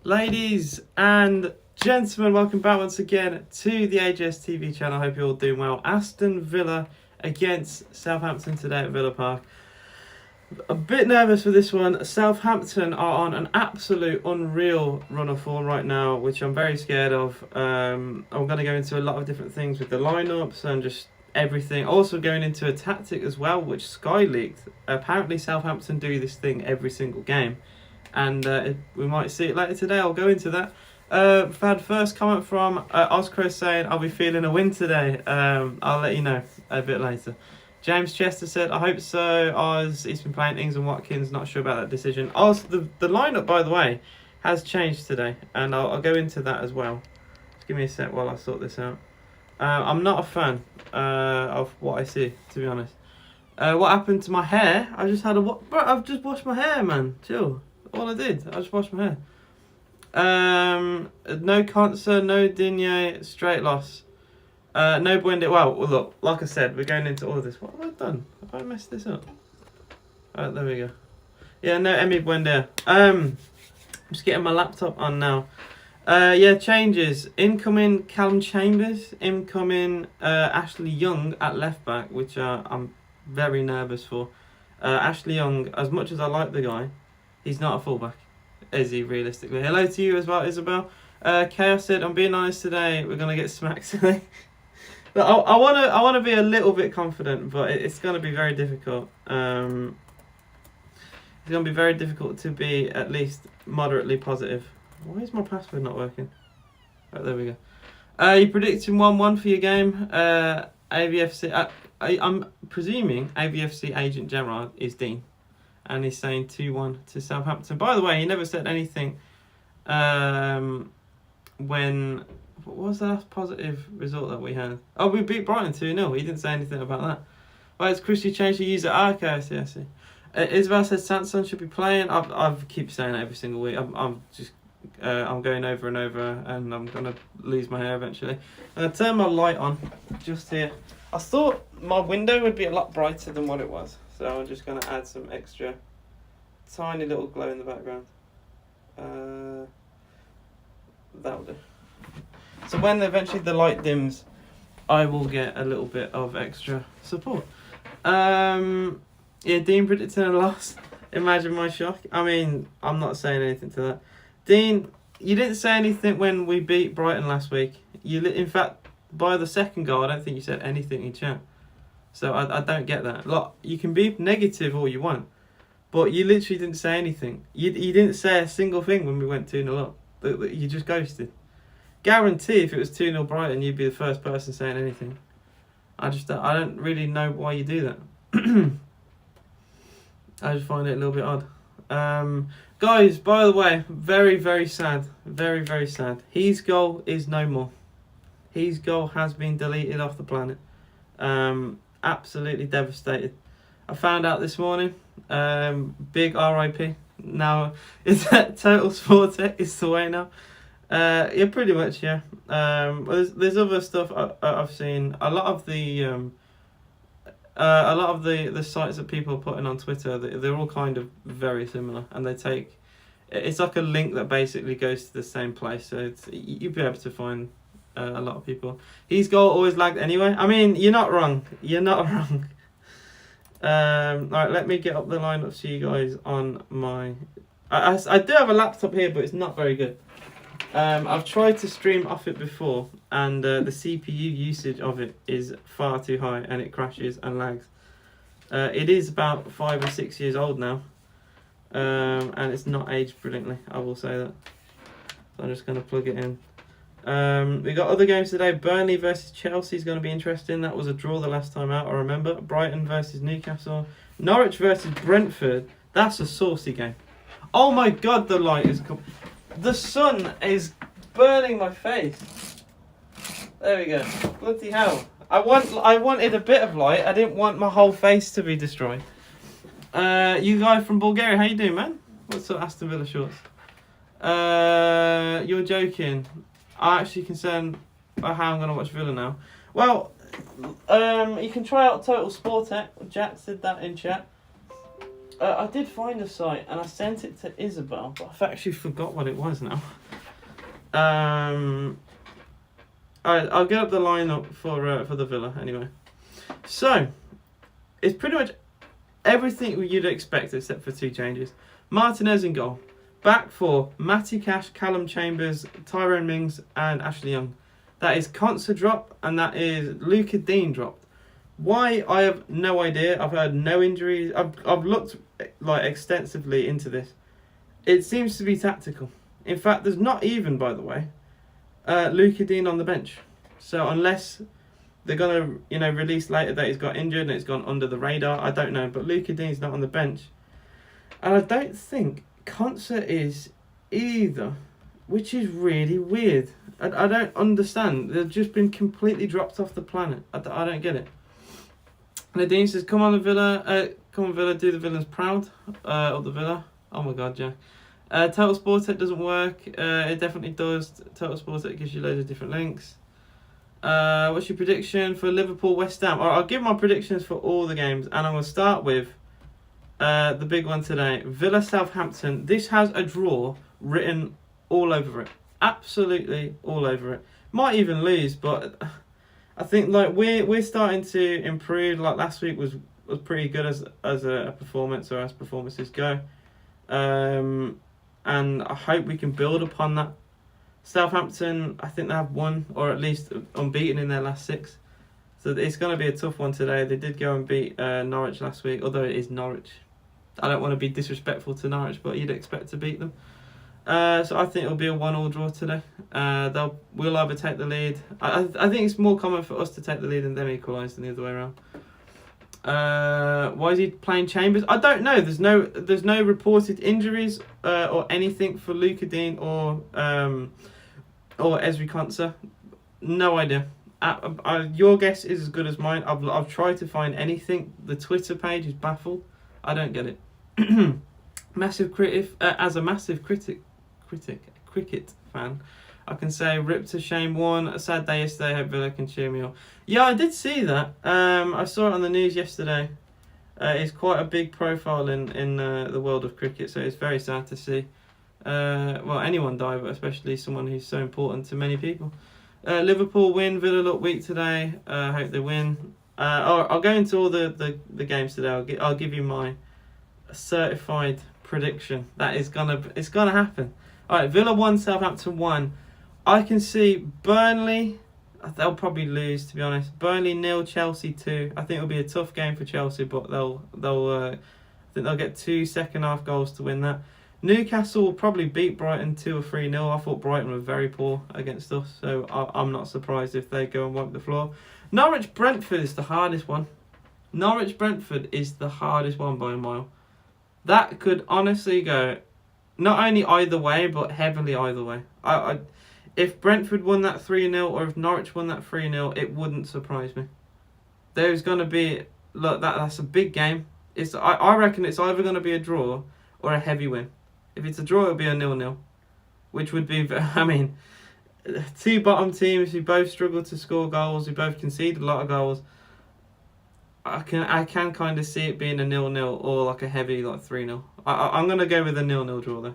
Ladies and gentlemen, welcome back once again to the AJS TV channel. I hope you're all doing well. Aston Villa against Southampton today at Villa Park. A bit nervous for this one. Southampton are on an absolute unreal run of form right now, which I'm very scared of. I'm going to go into a lot of different things with the lineups and just everything. Also going into a tactic as well, which Sky leaked. Apparently Southampton do this thing every single game. And we might see it later today. I'll go into that. We've had first comment from Oscar saying, I'll be feeling a win today. I'll let you know a bit later. James Chester said, I hope so. Oz, he's been playing Ings and Watkins. Not sure about that decision. Oz, the lineup, by the way, has changed today. And I'll go into that as well. Just give me a sec while I sort this out. I'm not a fan of what I see, to be honest. What happened to my hair? I just had Bro, I've just washed my hair, man. Chill. All I did, I just washed my hair. No Conser, no Digne, straight loss. No Buendia. Well, look, like I said, we're going into all of this. What have I done? Have I messed this up? Alright, there we go. Yeah, no Emi Buendia. I'm just getting my laptop on now. Yeah, changes. Incoming Callum Chambers. Incoming Ashley Young at left back, which I'm very nervous for. Ashley Young, as much as I like the guy, he's not a fullback, is he, realistically? Hello to you as well, Isabel. Chaos said, I'm being honest today, we're going to get smacked today. But I want to be a little bit confident, but it's going to be very difficult. It's going to be very difficult to be at least moderately positive. Why is my password not working? Right, there we go. You're predicting 1-1 for your game. AVFC. I'm presuming AVFC agent Gerard is Dean. And he's saying 2-1 to Southampton. By the way, he never said anything when... What was the last positive result that we had? Oh, we beat Brighton 2-0. He didn't say anything about that. Well, it's Christy changed the user. Okay, I see. Isabel says Sanson should be playing. I keep saying that every single week. I'm going over and over, and I'm going to lose my hair eventually. I'm going to turn my light on just here. I thought my window would be a lot brighter than what it was. So I'm just going to add some extra tiny little glow in the background. That'll do. So when eventually the light dims, I will get a little bit of extra support. Yeah, Dean predicting a loss. Imagine my shock. I mean, I'm not saying anything to that. Dean, you didn't say anything when we beat Brighton last week. In fact, by the second goal, I don't think you said anything in chat. So I don't get that. Like, you can be negative all you want, but you literally didn't say anything. You didn't say a single thing when we went 2-0 up. You just ghosted. Guarantee if it was 2-0 Brighton, you'd be the first person saying anything. I don't really know why you do that. I just find it a little bit odd. Guys, by the way, very, very sad. Very, very sad. His goal is no more. His goal has been deleted off the planet. Absolutely devastated. I found out this morning. Big RIP. Now, is that Total Sport is the way now? Yeah, pretty much, yeah. There's other stuff I've seen. A lot of the sites that people are putting on Twitter, they're all kind of very similar, and it's like a link that basically goes to the same place, so you'll be able to find a lot of people. His goal always lagged anyway. I mean, you're not wrong. Alright, let me get up the lineup to you guys on my... I do have a laptop here, but it's not very good. I've tried to stream off it before, and the CPU usage of it is far too high, and it crashes and lags. It is about 5 or 6 years old now, and it's not aged brilliantly, I will say that. So I'm just going to plug it in. We got other games today. Burnley versus Chelsea is going to be interesting. That was a draw the last time out, I remember. Brighton versus Newcastle. Norwich versus Brentford. That's a saucy game. Oh my god, the light is... The sun is burning my face. There we go. Bloody hell. I wanted a bit of light. I didn't want my whole face to be destroyed. You guys from Bulgaria, how you doing, man? What's up, Aston Villa shorts? You're joking. I actually concerned about how I'm going to watch Villa now. Well, you can try out Total Sport. Jack said that in chat. I did find a site and I sent it to Isabel, but I've actually forgot what it was now. I'll get up the lineup for the Villa anyway. So, it's pretty much everything you'd expect except for 2 changes. Martinez in goal. Back 4, Matty Cash, Callum Chambers, Tyrone Mings and Ashley Young. That is Konsa drop and that is Luca Dean dropped. Why, I have no idea. I've heard no injuries. I've looked like extensively into this. It seems to be tactical. In fact, there's not even, by the way, Luca Dean on the bench. So unless they're gonna, release later that he's got injured and it's gone under the radar, I don't know. But Luca Dean's not on the bench, and I don't think Konsa is either, which is really weird. I don't understand. They've just been completely dropped off the planet. I don't get it. Nadine says, come on Villa, do the villains proud of the Villa. Oh my god, Jack. Total Sportec doesn't work. It definitely does. Total Sportec gives you loads of different links. What's your prediction for Liverpool West Ham? Alright, I'll give my predictions for all the games, and I'm going to start with the big one today. Villa Southampton. This has a draw written all over it. Absolutely all over it. Might even lose, but I think we're starting to improve. Like last week was pretty good as a performance, or as performances go. And I hope we can build upon that. Southampton, I think they have won, or at least unbeaten in their last 6. So it's going to be a tough one today. They did go and beat Norwich last week, although it is Norwich. I don't want to be disrespectful to Norwich, but you'd expect to beat them. So I think it'll be a 1-1 draw today. We'll either take the lead. I think it's more common for us to take the lead and them equalise than the other way around. Why is he playing Chambers? I don't know. There's no reported injuries or anything for Luca Dean or Ezri Konsa. No idea. Your guess is as good as mine. I've tried to find anything. The Twitter page is baffled. I don't get it. Massive critic. As a massive cricket fan, I can say rip to shame 1. A sad day yesterday. Hope Villa can cheer me up. Yeah, I did see that. I saw it on the news yesterday. It's quite a big profile in the world of cricket, so it's very sad to see. Anyone die, but especially someone who's so important to many people. Liverpool win. Villa look weak today. Hope they win. I'll go into all the games today. I'll give you my certified prediction. It's gonna happen. All right, Villa 1, Southampton 1. I can see Burnley. They'll probably lose, to be honest. Burnley 0, Chelsea 2. I think it'll be a tough game for Chelsea, but I think they'll get 2 second half goals to win that. Newcastle will probably beat Brighton 2 or 3-0. I thought Brighton were very poor against us, so I'm not surprised if they go and wipe the floor. Norwich Brentford is the hardest one. Norwich Brentford is the hardest one by a mile. That could honestly go not only either way, but heavily either way. If Brentford won that 3-0 or if Norwich won that 3-0, it wouldn't surprise me. There's going to be... Look, that's a big game. I reckon it's either going to be a draw or a heavy win. If it's a draw, it'll be a 0-0. Which would be... I mean, 2 bottom teams who both struggle to score goals, who both concede a lot of goals. I can kind of see it being a 0-0 or like a heavy 3-0. I'm going to go with a 0-0 draw though.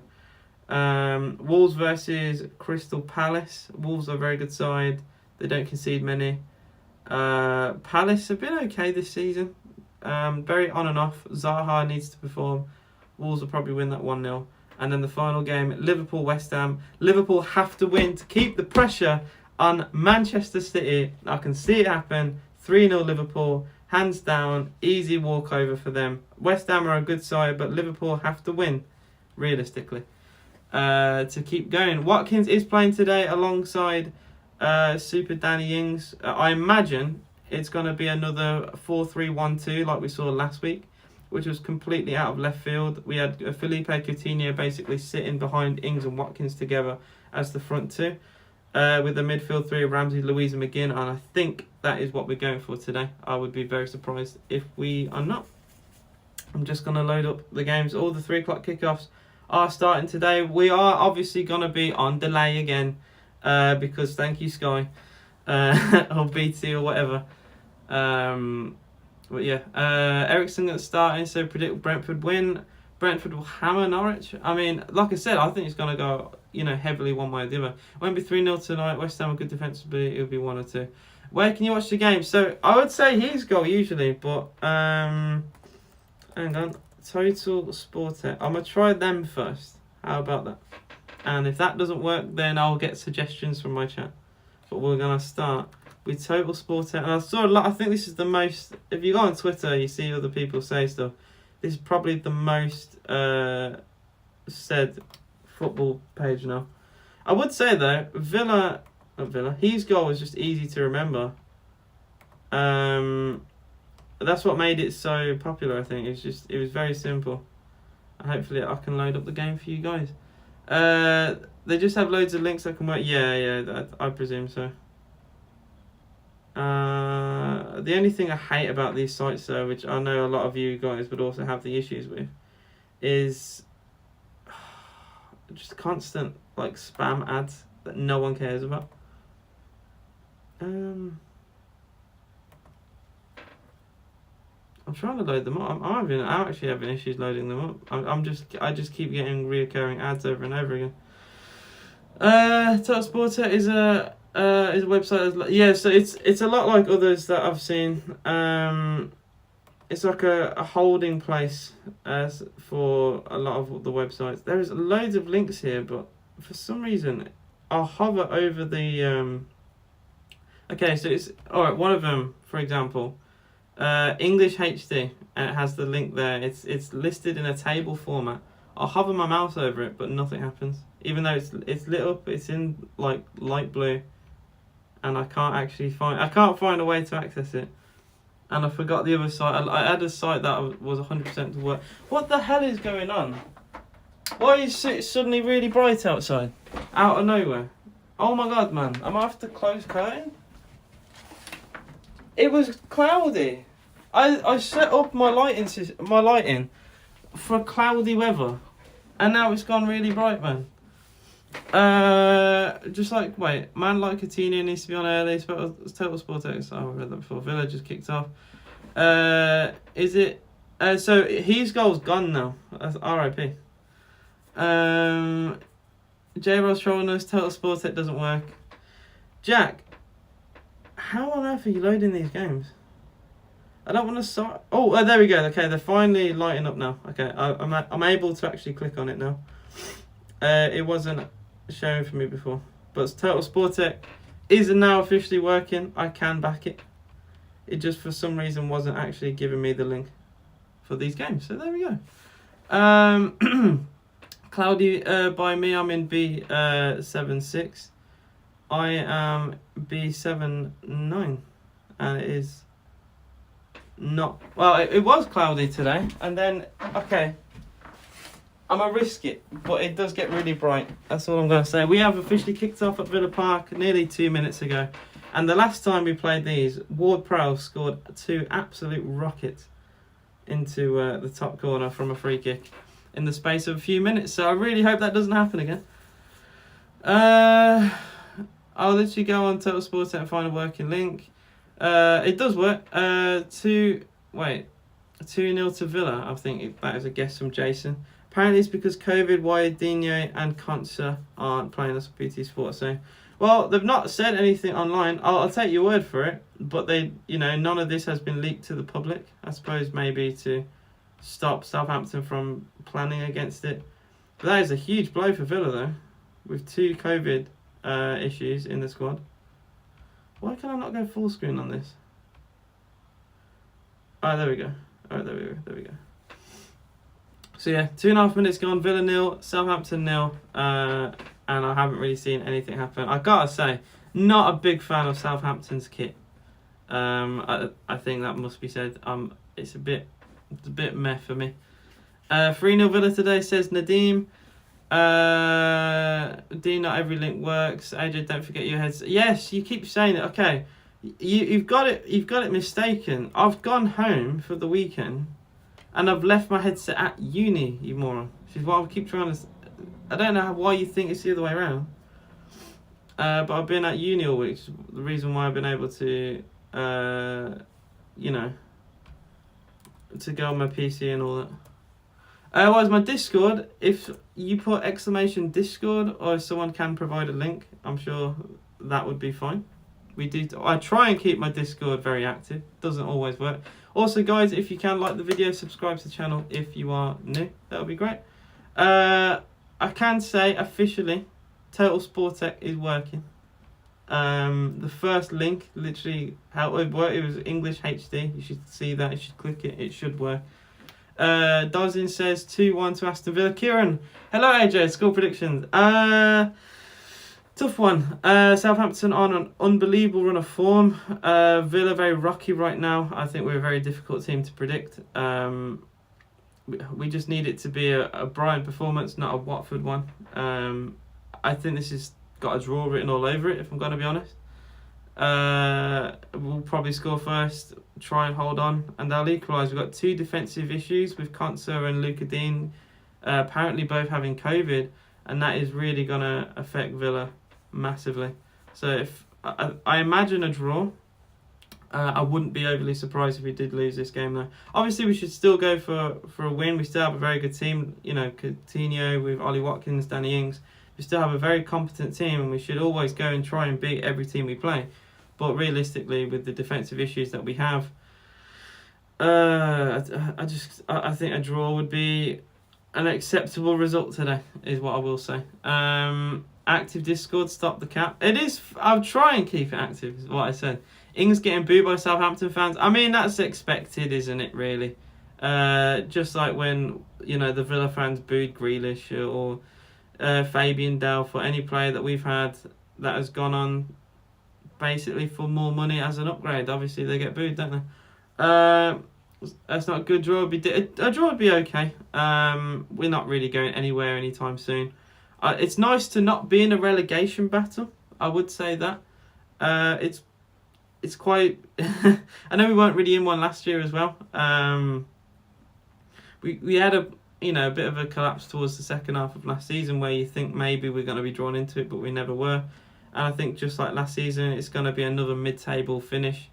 Wolves versus Crystal Palace. Wolves are a very good side. They don't concede many. Palace have been okay this season. Very on and off. Zaha needs to perform. Wolves will probably win that 1-0. And then the final game, Liverpool West Ham. Liverpool have to win to keep the pressure on Manchester City. I can see it happen. 3-0 Liverpool. Hands down. Easy walkover for them. West Ham are a good side, but Liverpool have to win, realistically, to keep going. Watkins is playing today alongside Super Danny Ings. I imagine it's going to be another 4-3-1-2 like we saw last week, which was completely out of left field. We had Felipe Coutinho basically sitting behind Ings and Watkins together as the front 2, with the midfield 3 of Ramsey, Louise and McGinn, and I think that is what we're going for today. I would be very surprised if we are not. I'm just going to load up the games. All the 3 o'clock kickoffs are starting today. We are obviously going to be on delay again because thank you Sky or BT or whatever. But yeah, Ericsson at starting, so predict Brentford win. Brentford will hammer Norwich. I mean, like I said, I think it's going to go, heavily one way or the other. Won't be 3-0 tonight. West Ham are good defensively. It'll be 1 or 2. Where can you watch the game? So I would say his goal usually, but hang on. Total Sportet. I'm going to try them first. How about that? And if that doesn't work, then I'll get suggestions from my chat. But we're going to start with Total Sportet. And I saw a lot. I think this is the most. If you go on Twitter, you see other people say stuff. This is probably the most said football page now. I would say though, his goal was just easy to remember. That's what made it so popular. I think it was very simple. And hopefully I can load up the game for you guys. They just have loads of links that can work. Yeah, I presume so. The only thing I hate about these sites, though, which I know a lot of you guys would also have the issues with, is just constant spam ads that no one cares about. I'm trying to load them up. I'm actually having issues loading them up. I just keep getting reoccurring ads over and over again. Total Sporter is a website. So it's a lot like others that I've seen. It's like a holding place for a lot of the websites. There's loads of links here, but for some reason I'll hover over the okay, so it's alright. One of them, for example, English HD, and it has the link there. It's listed in a table format. I'll hover my mouse over it, but nothing happens. Even though it's lit up, it's in light blue, and I can't find a way to access it. And I forgot the other site. I had a site that was 100% to work. What the hell is going on? Why is it suddenly really bright outside? Out of nowhere. Oh my god, man. I might have to close curtain. It was cloudy. I set up my lighting for cloudy weather, and now it's gone really bright, man. Wait, man like Coutinho needs to be on early. Total Sport X. Oh, I read that before. Villa just kicked off. Is it? So his goal's gone now. That's RIP. J Ross trolling us. Total Sport X doesn't work. Jack, how on earth are you loading these games? I don't want to start. Oh, there we go. Okay, they're finally lighting up now. Okay, I'm able to actually click on it now. It wasn't showing for me before, but Total Sportec is now officially working. I can back it. It just for some reason wasn't actually giving me the link for these games. So there we go. Cloudy by me. I'm in B76. I am B79, and it is not. Well, it was cloudy today, and then okay. I'm going to risk it, but it does get really bright. That's all I'm going to say. We have officially kicked off at Villa Park nearly 2 minutes ago. And the last time we played these, Ward-Prowse scored 2 absolute rockets into the top corner from a free kick in the space of a few minutes. So I really hope that doesn't happen again. I'll literally go on Total Sports and find a working link. It does work. 2-0 to Villa, I think that is a guess from Jason. Apparently it's because COVID, why Dino and Consa aren't playing us for BT Sports. So, well, they've not said anything online. I'll take your word for it. But they, none of this has been leaked to the public. I suppose maybe to stop Southampton from planning against it. But that is a huge blow for Villa, though, with 2 COVID issues in the squad. Why can I not go full screen on this? Oh, there we go. All right, there we go. So yeah, 2.5 minutes gone. Villa 0, Southampton 0, and I haven't really seen anything happen. I gotta say, not a big fan of Southampton's kit. I think that must be said. It's a bit meh for me. 3-0 Villa today, says Nadeem. D, not every link works. AJ, don't forget your heads. Yes, you keep saying it. Okay, you've got it mistaken. I've gone home for the weekend. And I've left my headset at uni, you moron. Which is why I keep trying to. I don't know why you think it's the other way around. But I've been at uni all week. The reason why I've been able to, to go on my PC and all that. Otherwise, my Discord, if you put exclamation Discord, or if someone can provide a link, I'm sure that would be fine. I try and keep my Discord very active. Doesn't always work. Also, guys, if you can like the video, subscribe to the channel if you are new. That would be great. I can say officially, Total Sport Tech is working. The first link, literally how it worked, it was English HD. You should see that. You should click it. It should work. Dozin says 2-1 to Aston Villa. Kieran, hello AJ. Score predictions. Tough one. Southampton on an unbelievable run of form. Villa very rocky right now. I think we're a very difficult team to predict. We just need it to be a Brighton performance, not a Watford one. I think this has got a draw written all over it, if I'm going to be honest. We'll probably score first, try and hold on, and they'll equalise. We've got 2 defensive issues with Konsa and Luka Dean apparently both having COVID, and that is really going to affect Villa massively. So if I imagine a draw. I wouldn't be overly surprised if we did lose this game though. Obviously we should still go for a win. We still have a very good team, you know, Coutinho with Ollie Watkins, Danny Ings. We still have a very competent team, and we should always go and try and beat every team we play. But realistically, with the defensive issues that we have, I think a draw would be an acceptable result today, is what I will say. Active Discord, stop the cap. It is. I'll try and keep it active, is what I said. Ings getting booed by Southampton fans. I mean, that's expected, isn't it, really? Just like when, you know, the Villa fans booed Grealish or Fabian Delph or any player that we've had that has gone on basically for more money as an upgrade. Obviously, they get booed, don't they? That's not a good draw. A draw would be okay. We're not really going anywhere anytime soon. It's nice to not be in a relegation battle. I would say that. It's quite. I know we weren't really in one last year as well. We had a bit of a collapse towards the second half of last season where you think maybe we're going to be drawn into it, but we never were. And I think just like last season, it's going to be another mid-table finish.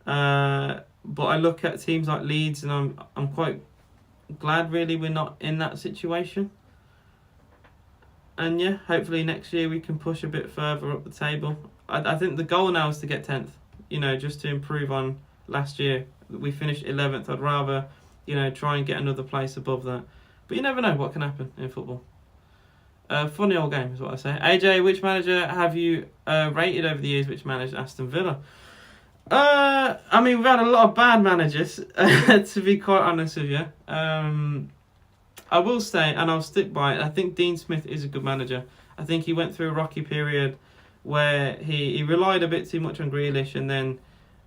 But I look at teams like Leeds, and I'm quite glad really we're not in that situation. And yeah, hopefully next year we can push a bit further up the table. I think the goal now is to get 10th, just to improve on last year. We finished 11th. I'd rather, try and get another place above that. But you never know what can happen in football. Funny old game is what I say. AJ, which manager have you rated over the years which managed Aston Villa? I mean, we've had a lot of bad managers, to be quite honest with you. I will say, and I'll stick by it, I think Dean Smith is a good manager. I think he went through a rocky period where he relied a bit too much on Grealish, and then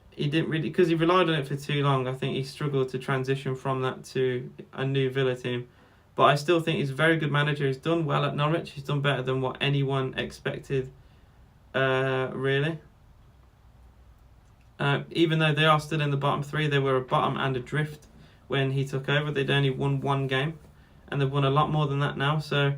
he didn't really, because he relied on it for too long, I think he struggled to transition from that to a new Villa team. But I still think he's a very good manager. He's done well at Norwich. He's done better than what anyone expected, really. Even though they are still in the bottom 3, they were a bottom and adrift when he took over. They'd only won 1 game, and they've won a lot more than that now. So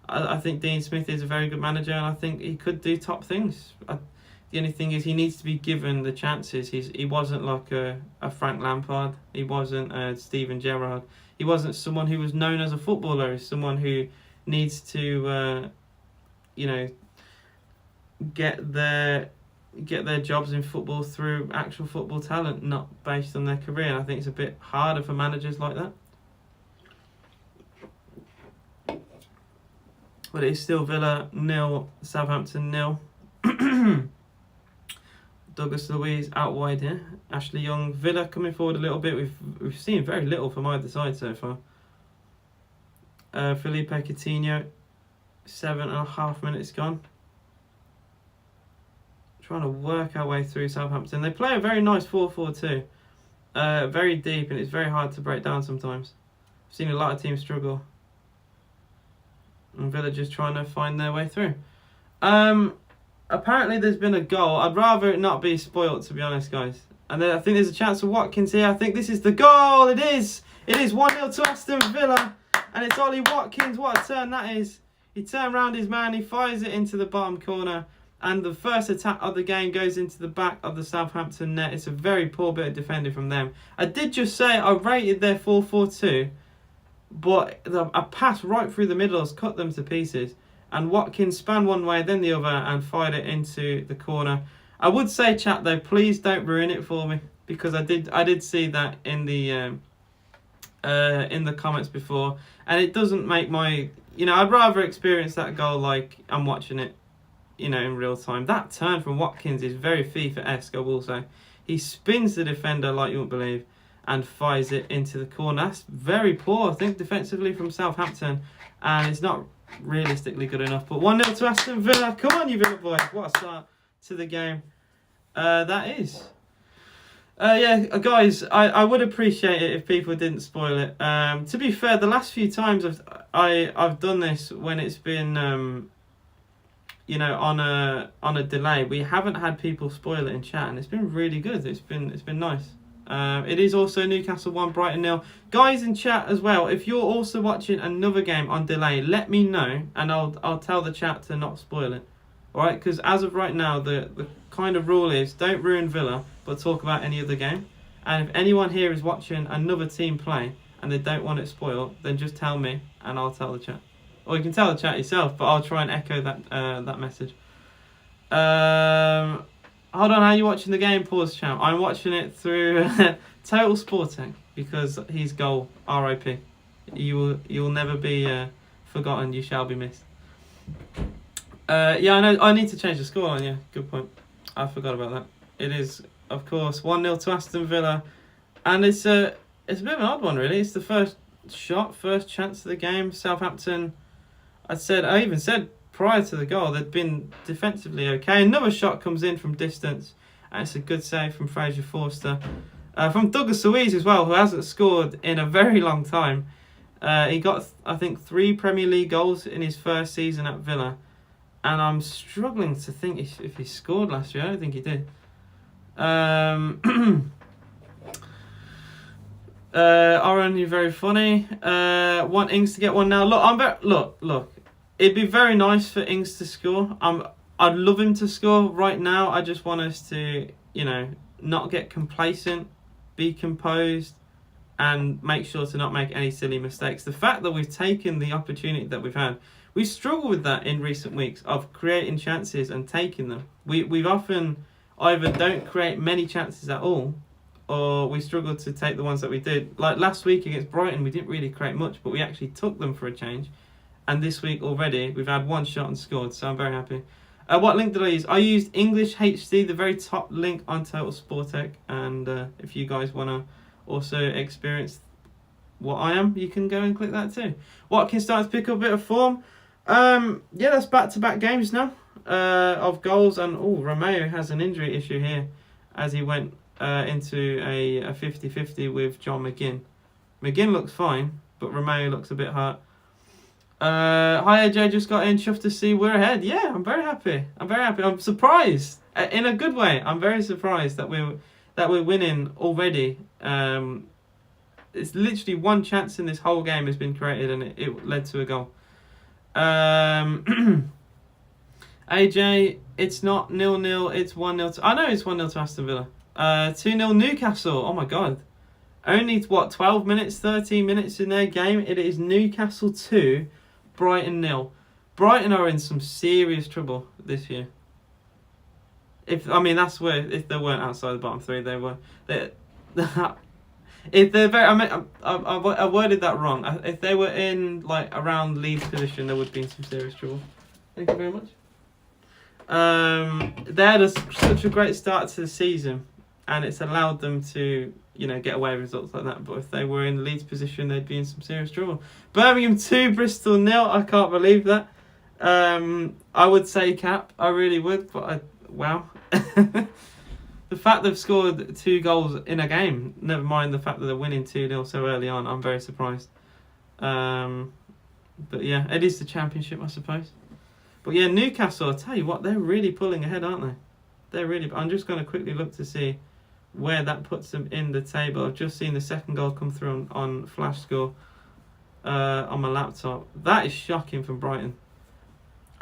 I think Dean Smith is a very good manager, and I think he could do top things. The only thing is he needs to be given the chances. He wasn't like a Frank Lampard. He wasn't Steven Gerrard. He wasn't someone who was known as a footballer. He's someone who needs to, get their jobs in football through actual football talent, not based on their career. And I think it's a bit harder for managers like that. But it's still Villa 0, Southampton 0. Douglas Luiz out wide here. Ashley Young, Villa coming forward a little bit. We've seen very little from either side so far. Felipe Coutinho, 7.5 minutes gone. Trying to work our way through Southampton. They play a very nice 4-4-2. Very deep, and it's very hard to break down sometimes. I've seen a lot of teams struggle. And Villa just trying to find their way through. Apparently there's been a goal. I'd rather it not be spoilt, to be honest, guys. And then I think there's a chance for Watkins here. I think this is the goal. It is. It is 1-0 to Aston Villa. And it's Ollie Watkins. What a turn that is. He turned round his man. He fires it into the bottom corner. and the first attack of the game goes into the back of the Southampton net. It's a very poor bit of defending from them. I did just say I rated their 4-4-2, but a pass right through the middle has cut them to pieces. And Watkins span one way, then the other, and fired it into the corner. I would say, chat, though, please don't ruin it for me, because I did see that in the comments before, and it doesn't make my... I'd rather experience that goal like I'm watching it, in real time. That turn from Watkins is very FIFA-esque, I will say. He spins the defender like you won't believe, and fires it into the corner. That's very poor, I think, defensively from Southampton, and it's not realistically good enough. But 1-0 to Aston Villa. Come on, you Villa boys. What a start to the game that is. Guys, I would appreciate it if people didn't spoil it. To be fair, the last few times I've done this when it's been on a delay, we haven't had people spoil it in chat, and it's been really good. It's been nice. It is also Newcastle 1, Brighton 0. Guys in chat as well, if you're also watching another game on delay, let me know, and I'll tell the chat to not spoil it. Alright, because as of right now, the kind of rule is don't ruin Villa, but talk about any other game. And if anyone here is watching another team play and they don't want it spoiled, then just tell me and I'll tell the chat. Or you can tell the chat yourself, but I'll try and echo that message. Hold on, how are you watching the game? Pause, champ. I'm watching it through Total Sporting, because his goal, RIP. You will never be forgotten. You shall be missed. I know. I need to change the scoreline. Yeah, good point. I forgot about that. It is, of course, 1-0 to Aston Villa, and it's a bit of an odd one, really. It's the first chance of the game. Southampton. I even said prior to the goal they'd been defensively okay. Another shot comes in from distance, and it's a good save from Fraser Forster. From Douglas Luiz as well, who hasn't scored in a very long time. He got, I think, 3 Premier League goals in his first season at Villa. And I'm struggling to think if he scored last year. I don't think he did. Aaron, you're very funny. Want Ings to get one now. Look. It'd be very nice for Ings to score. I'd love him to score right now. I just want us to, not get complacent, be composed, and make sure to not make any silly mistakes. The fact that we've taken the opportunity that we've had, we struggle with that in recent weeks of creating chances and taking them. We've often either don't create many chances at all, or we struggle to take the ones that we did. Like last week against Brighton, we didn't really create much, but we actually took them for a change. And this week already, we've had one shot and scored, so I'm very happy. What link did I use? I used English HD, the very top link on Total Sportec. And if you guys want to also experience what I am, you can go and click that too. Watkins starting to pick up a bit of form. That's back-to-back games now of goals. And Romeo has an injury issue here as he went into a 50-50 with John McGinn. McGinn looks fine, but Romeo looks a bit hurt. Hi AJ, just got in, chuffed to see we're ahead. Yeah, I'm very happy. I'm surprised in a good way. I'm very surprised that we're winning already. It's literally one chance in this whole game has been created, and it led to a goal. AJ, it's not 0-0, it's 1-0 I know it's 1-0 to Aston Villa. 2-0 Newcastle. Oh my god. Only 12 minutes, 13 minutes in their game. It is Newcastle 2, Brighton 0. Brighton are in some serious trouble this year. If they weren't outside the bottom 3, they were. If they're very, I worded that wrong. If they were in around Leeds position, there would be some serious trouble. Thank you very much. They had such a great start to the season, and it's allowed them to get away with results like that. But if they were in Leeds position, they'd be in some serious trouble. Birmingham 2, Bristol 0. I can't believe that. I would say cap. I really would, but wow. The fact they've scored 2 goals in a game, never mind the fact that they're winning 2-0 so early on, I'm very surprised. But yeah, it is the Championship, I suppose. But yeah, Newcastle, I'll tell you what, they're really pulling ahead, aren't they? They're really... I'm just going to quickly look to see where that puts them in the table. I've just seen the second goal come through on Flash Score on my laptop. That is shocking from Brighton.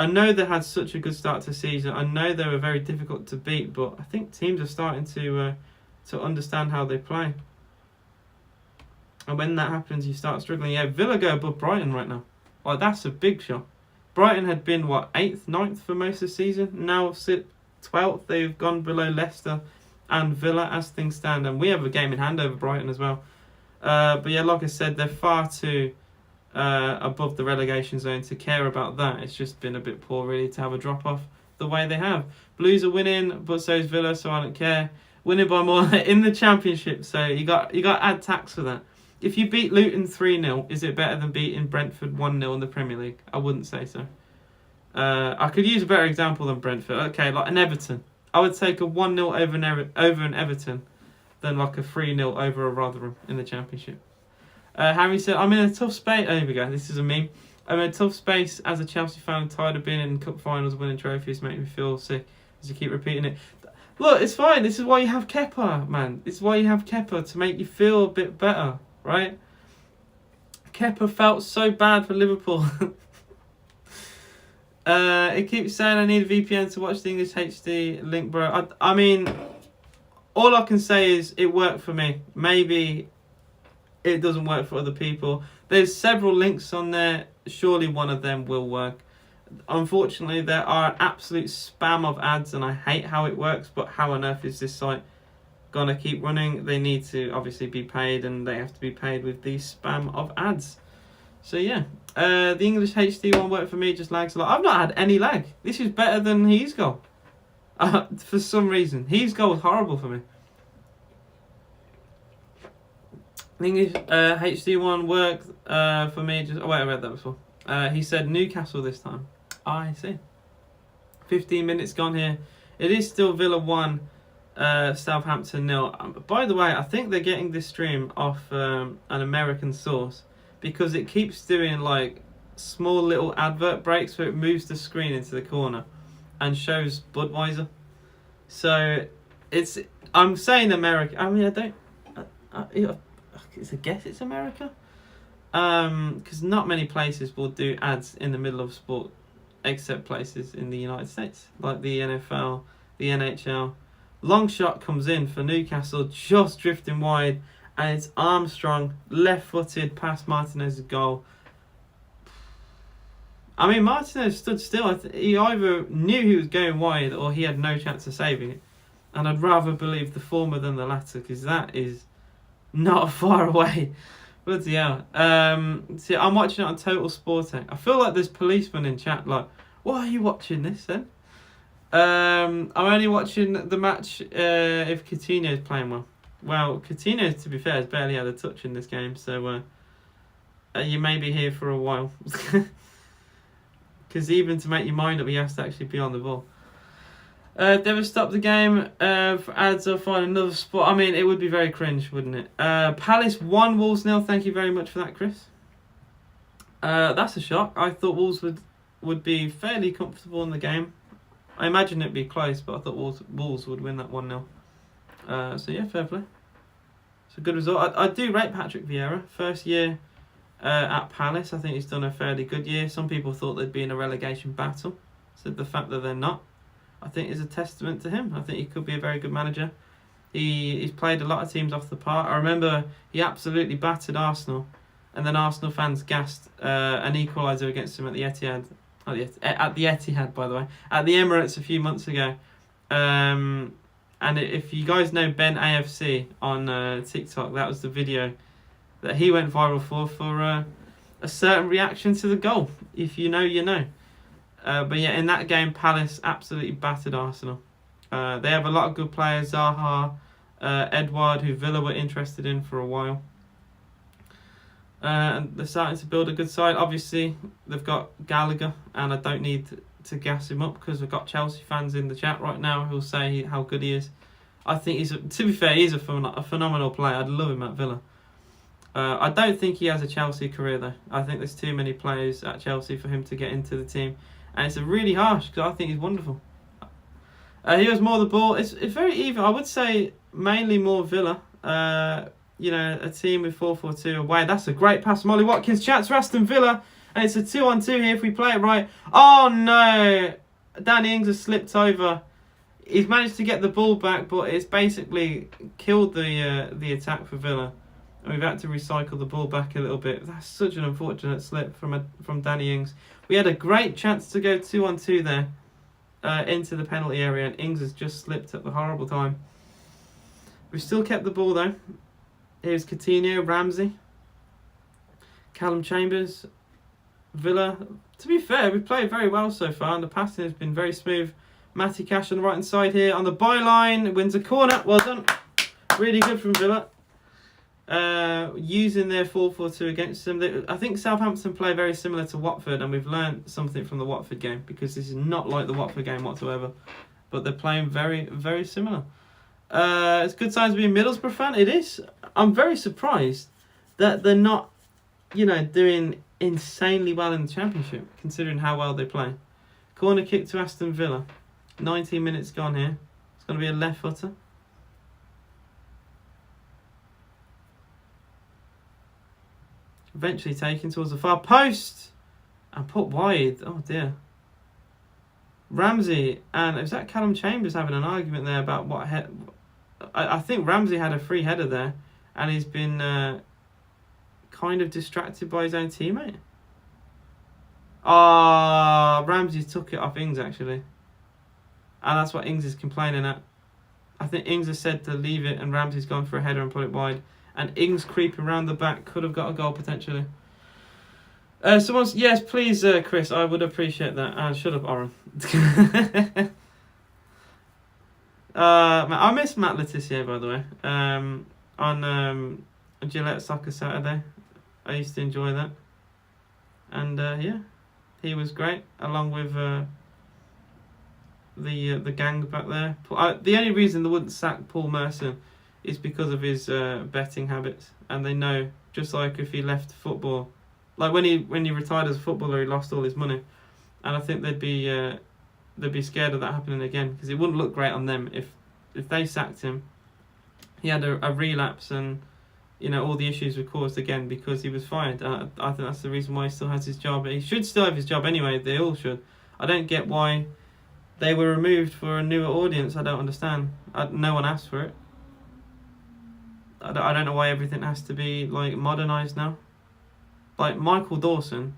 I know they had such a good start to the season. I know they were very difficult to beat, but I think teams are starting to understand how they play. And when that happens, you start struggling. Yeah, Villa go above Brighton right now. Like, that's a big shot. Brighton had been, 8th, 9th for most of the season. Now sit 12th. They've gone below Leicester and Villa as things stand. And we have a game in hand over Brighton as well. But yeah, like I said, they're far too above the relegation zone to care about that. It's just been a bit poor, really, to have a drop-off the way they have. Blues are winning, but so is Villa, so I don't care. Winning by more in the Championship, so you got to add tax for that. If you beat Luton 3-0, is it better than beating Brentford 1-0 in the Premier League? I wouldn't say so. I could use a better example than Brentford. Okay, like an Everton. I would take a 1-0 over an Everton than like a 3-0 over a Rotherham in the Championship. Harry said, I'm in a tough space. Oh, here we go. This is a meme. I'm in a tough space as a Chelsea fan, tired of being in cup finals, winning trophies, make me feel sick as you keep repeating it. Look, it's fine. This is why you have Kepa, man. This is why you have Kepa, to make you feel a bit better. Right? Kepa felt so bad for Liverpool. It keeps saying I need a VPN to watch the English HD link, bro. I mean, all I can say is it worked for me. Maybe it doesn't work for other people. There's several links on there. Surely one of them will work. Unfortunately, there are an absolute spam of ads, and I hate how it works, but how on earth is this site gonna keep running? They need to obviously be paid, and they have to be paid with the spam of ads. So yeah, the English HD one worked for me, just lags a lot. I've not had any lag. This is better than his goal. For some reason, his goal was horrible for me. The English HD one worked for me. Just wait, I read that before. He said Newcastle this time. I see. 15 minutes gone here. It is still Villa 1. Southampton 0. By the way, I think they're getting this stream off an American source, because it keeps doing like small little advert breaks where it moves the screen into the corner and shows Budweiser. So I'm saying America. I mean, I don't. It's a guess it's America. Because not many places will do ads in the middle of sport, except places in the United States like the NFL, the NHL. Long shot comes in for Newcastle, just drifting wide, and it's Armstrong, left-footed, past Martinez's goal. I mean, Martinez stood still. He either knew he was going wide or he had no chance of saving it. And I'd rather believe the former than the latter, because that is not far away. Bloody hell. See, I'm watching it on Total Sporting. I feel like there's policemen in chat like, why are you watching this then? I'm only watching the match if Coutinho's playing well. Well, Coutinho, to be fair, has barely had a touch in this game, so you may be here for a while. Because even to make your mind up, he has to actually be on the ball. Never stop the game for ads or find another spot. I mean, it would be very cringe, wouldn't it? Palace 1, Wolves 0. Thank you very much for that, Chris. That's a shock. I thought Wolves would be fairly comfortable in the game. I imagine it'd be close, but I thought Wolves would win that 1-0. So yeah, fair play. It's a good result. I do rate Patrick Vieira. First year at Palace, I think he's done a fairly good year. Some people thought they'd be in a relegation battle. So the fact that they're not, I think, is a testament to him. I think he could be a very good manager. He's played a lot of teams off the park. I remember he absolutely battered Arsenal, and then Arsenal fans gassed an equaliser against him at the Etihad. At the Etihad, by the way, at the Emirates a few months ago. And if you guys know Ben AFC on TikTok, that was the video that he went viral for a certain reaction to the goal. If you know, you know. But yeah, in that game, Palace absolutely battered Arsenal. They have a lot of good players. Zaha, Edouard, who Villa were interested in for a while. And they're starting to build a good side. Obviously, they've got Gallagher, and I don't need to gas him up because we've got Chelsea fans in the chat right now who'll say how good he is. I think to be fair, he's a phenomenal player. I'd love him at Villa. I don't think he has a Chelsea career though. I think there's too many players at Chelsea for him to get into the team, and it's a really harsh because I think he's wonderful. He has more the ball. It's very even. I would say mainly more Villa. A team with 4-4-2 away. That's a great pass from Ollie Watkins. Chats for Aston Villa. And it's a 2-on-2 here if we play it right. Oh no! Danny Ings has slipped over. He's managed to get the ball back, but it's basically killed the attack for Villa. And we've had to recycle the ball back a little bit. That's such an unfortunate slip from Danny Ings. We had a great chance to go 2-on-2 there into the penalty area, and Ings has just slipped at the horrible time. We've still kept the ball though. Here's Coutinho, Ramsey, Callum Chambers, Villa. To be fair, we've played very well so far, and the passing has been very smooth. Matty Cash on the right hand side here on the byline, wins a corner. Well done. Really good from Villa. Using their 4-4-2 against them. I think Southampton play very similar to Watford, and we've learned something from the Watford game, because this is not like the Watford game whatsoever. But they're playing very, very similar. It's good signs to be a Middlesbrough fan. It is. I'm very surprised that they're not, doing insanely well in the Championship, considering how well they play. Corner kick to Aston Villa. 19 minutes gone here. It's going to be a left footer. Eventually taken towards the far post and put wide. Oh dear. Ramsey, and is that Callum Chambers having an argument there about what I think Ramsey had a free header there, and he's been kind of distracted by his own teammate. Ramsey took it off Ings actually. And that's what Ings is complaining at. I think Ings has said to leave it, and Ramsey's gone for a header and put it wide. And Ings creeping around the back could have got a goal potentially. Yes, please, Chris, I would appreciate that. Shut up, Oren. I miss Matt Letizia, by the way. On Gillette Soccer Saturday, I used to enjoy that. And he was great, along with the gang back there. The only reason they wouldn't sack Paul Merson is because of his betting habits, and they know, just like if he left football, like when he retired as a footballer, he lost all his money, and I think they'd be scared of that happening again, because it wouldn't look great on them if they sacked him. He had a relapse, and all the issues were caused again because he was fired. I think that's the reason why he still has his job. He should still have his job anyway. They all should. I don't get why they were removed for a newer audience. I don't understand. No one asked for it. I don't know why everything has to be like modernised now. Like Michael Dawson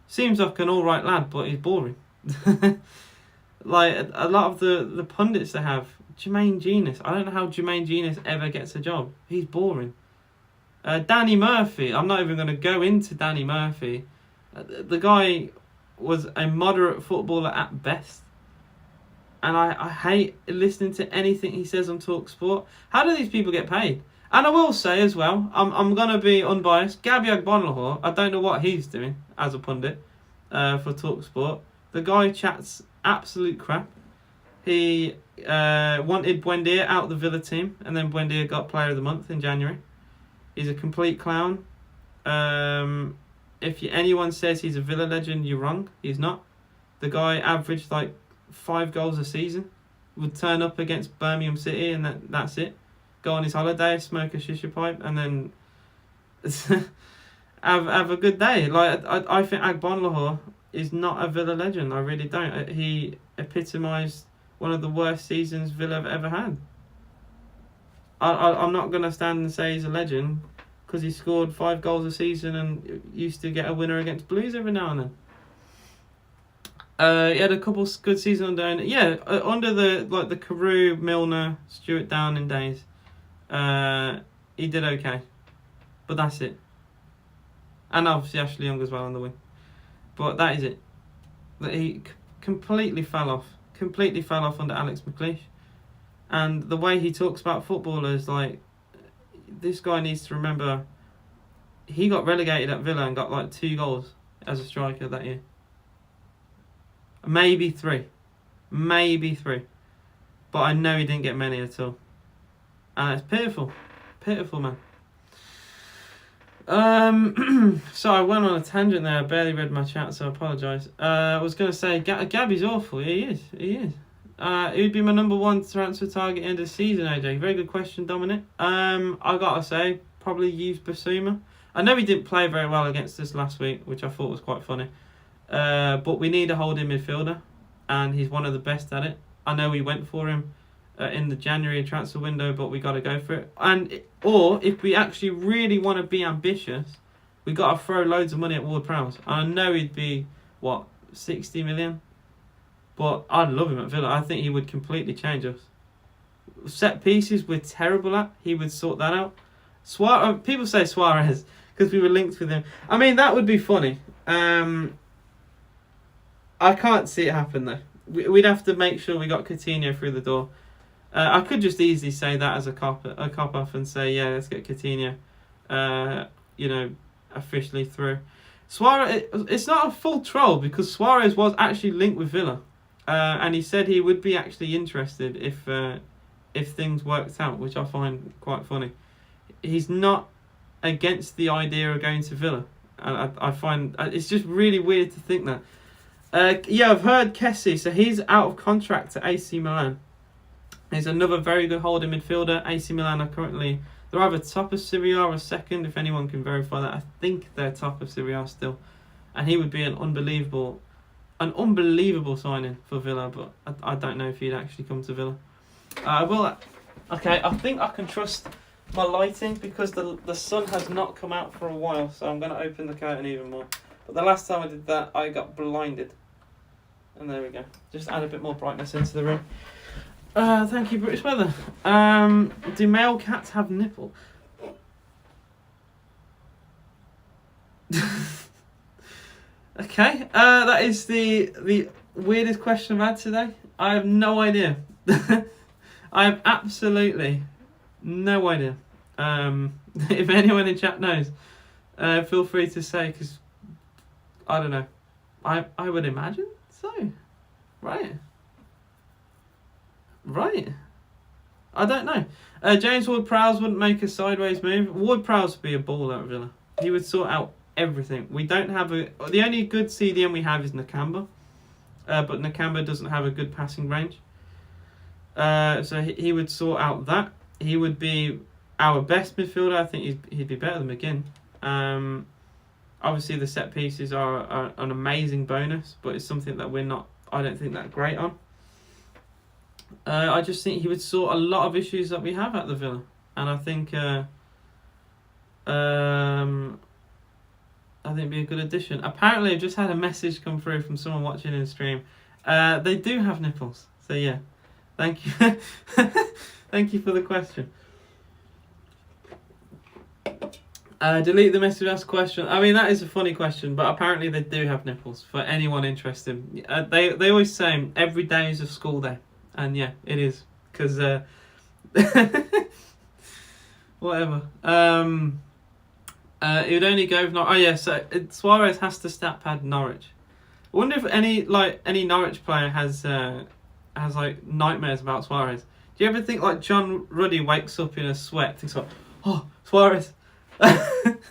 seems like an alright lad, but he's boring. Like a lot of the pundits they have, Jermaine Genius. I don't know how Jermaine Genius ever gets a job. He's boring. Danny Murphy. I'm not even going to go into Danny Murphy. The guy was a moderate footballer at best. And I hate listening to anything he says on TalkSport. How do these people get paid? And I will say as well, I'm going to be unbiased. Gabby Agbonlahor, I don't know what he's doing as a pundit for TalkSport. The guy chats absolute crap. He wanted Buendia out of the Villa team, and then Buendia got Player of the Month in January. He's a complete clown. If anyone says he's a Villa legend, you're wrong. He's not. The guy averaged like 5 goals a season. Would turn up against Birmingham City, and that's it. Go on his holiday, smoke a shisha pipe, and then have a good day. Like I think Agbonlahor is not a Villa legend. I really don't. He epitomised one of the worst seasons Villa have ever had. I'm not going to stand and say he's a legend because he scored 5 goals a season and used to get a winner against Blues every now and then. He had a couple good seasons under under the Carew, Milner, Stuart Downing days. He did okay, but that's it. And obviously Ashley Young as well on the wing. But that is it. That he completely fell off under Alex McLeish. And the way he talks about footballers, like, this guy needs to remember he got relegated at Villa and got like 2 goals as a striker that year. Maybe 3. But I know he didn't get many at all. And it's pitiful, man. So I went on a tangent there. I barely read my chat, so I apologise. I was going to say Gabby's awful. He is. Who'd be my number 1 transfer target end of season, AJ? Very good question, Dominic. I gotta say, probably use Basuma. I know he didn't play very well against us last week, which I thought was quite funny. But we need a holding midfielder, and he's one of the best at it. I know we went for him in the January transfer window, but we got to go for it. Or if we actually really want to be ambitious, we got to throw loads of money at Ward-Prowse. I know he'd be 60 million, but I'd love him at Villa. I think he would completely change us. Set pieces we're terrible at. He would sort that out. People say Suarez because we were linked with him. I mean, that would be funny. I can't see it happen though. We'd have to make sure we got Coutinho through the door. I could just easily say that as a cop off and say, yeah, let's get Coutinho, officially through. Suarez, it's not a full troll because Suarez was actually linked with Villa, and he said he would be actually interested if things worked out, which I find quite funny. He's not against the idea of going to Villa, and I find it's just really weird to think that. I've heard Kessie, so he's out of contract at AC Milan. He's another very good holding midfielder. AC Milan are currently, they're either top of Serie A or second, if anyone can verify that. I think they're top of Serie A still. And he would be an unbelievable signing for Villa, but I don't know if he'd actually come to Villa. I think I can trust my lighting because the sun has not come out for a while, so I'm going to open the curtain even more. But the last time I did that, I got blinded. And there we go. Just add a bit more brightness into the room. Thank you, British Weather. Do male cats have nipple? Okay, that is the weirdest question I've had today. I have no idea. I have absolutely no idea. If anyone in chat knows, feel free to say, because I don't know. I would imagine so. Right. I don't know. James Ward-Prowse wouldn't make a sideways move. Ward-Prowse would be a baller at Villa. He would sort out everything. We don't have the only good CDM we have is Nakamba. But Nakamba doesn't have a good passing range. So he would sort out that. He would be our best midfielder. I think he'd be better than McGinn. Obviously the set pieces are an amazing bonus, but it's something that I don't think that great on. I just think he would sort a lot of issues that we have at the Villa, and I think it'd be a good addition. Apparently, I've just had a message come through from someone watching in the stream. They do have nipples, so yeah. Thank you, thank you for the question. Delete the message, ask question. I mean, that is a funny question, but apparently they do have nipples for anyone interested. They always say every day is a school day. And yeah, it is, because whatever. It would only go if so Suarez has to stat pad Norwich. I wonder if any Norwich player has like nightmares about Suarez. Do you ever think like John Ruddy wakes up in a sweat, thinks like, oh, Suarez? It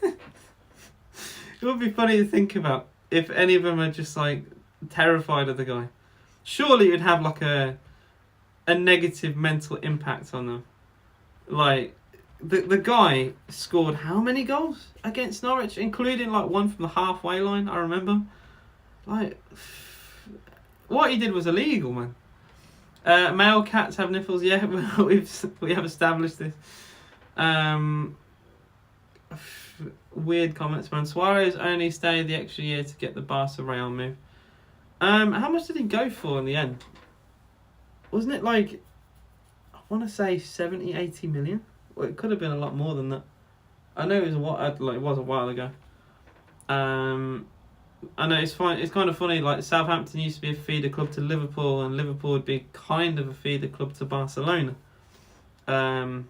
would be funny to think about if any of them are just like terrified of the guy. Surely you'd have like a negative mental impact on them. Like the guy scored how many goals against Norwich, including like one from the halfway line, I remember. Like what he did was illegal, man. Male cats have nipples, yeah. we have established this. Weird comments, man. Suarez only stayed the extra year to get the Barca Real move. How much did he go for in the end? Wasn't it like, I want to say 70, 80 million? Well, it could have been a lot more than that. I know it was a while ago. I know it's fine. It's kind of funny. Like Southampton used to be a feeder club to Liverpool, and Liverpool would be kind of a feeder club to Barcelona. But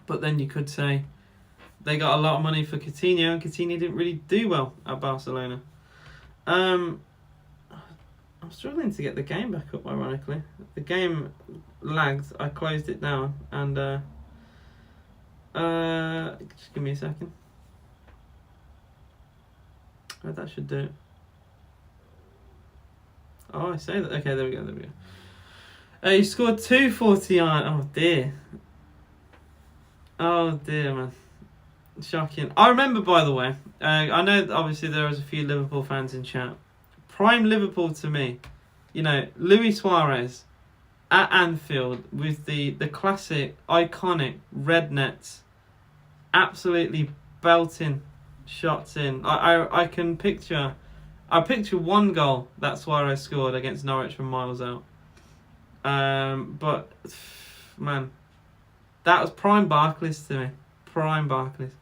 then you could say they got a lot of money for Coutinho, and Coutinho didn't really do well at Barcelona. I'm struggling to get the game back up, ironically. The game lagged. I closed it down, and just give me a second. Oh, that should do it. Oh, I say that. Okay, there we go. You scored 249. Oh dear. Oh dear, man. Shocking. I remember, by the way, I know that obviously there was a few Liverpool fans in chat. Prime Liverpool to me, you know, Luis Suarez at Anfield with the classic, iconic red nets, absolutely belting shots in. I can picture, one goal that Suarez scored against Norwich from miles out. But man, that was prime Barclays to me. Prime Barclays.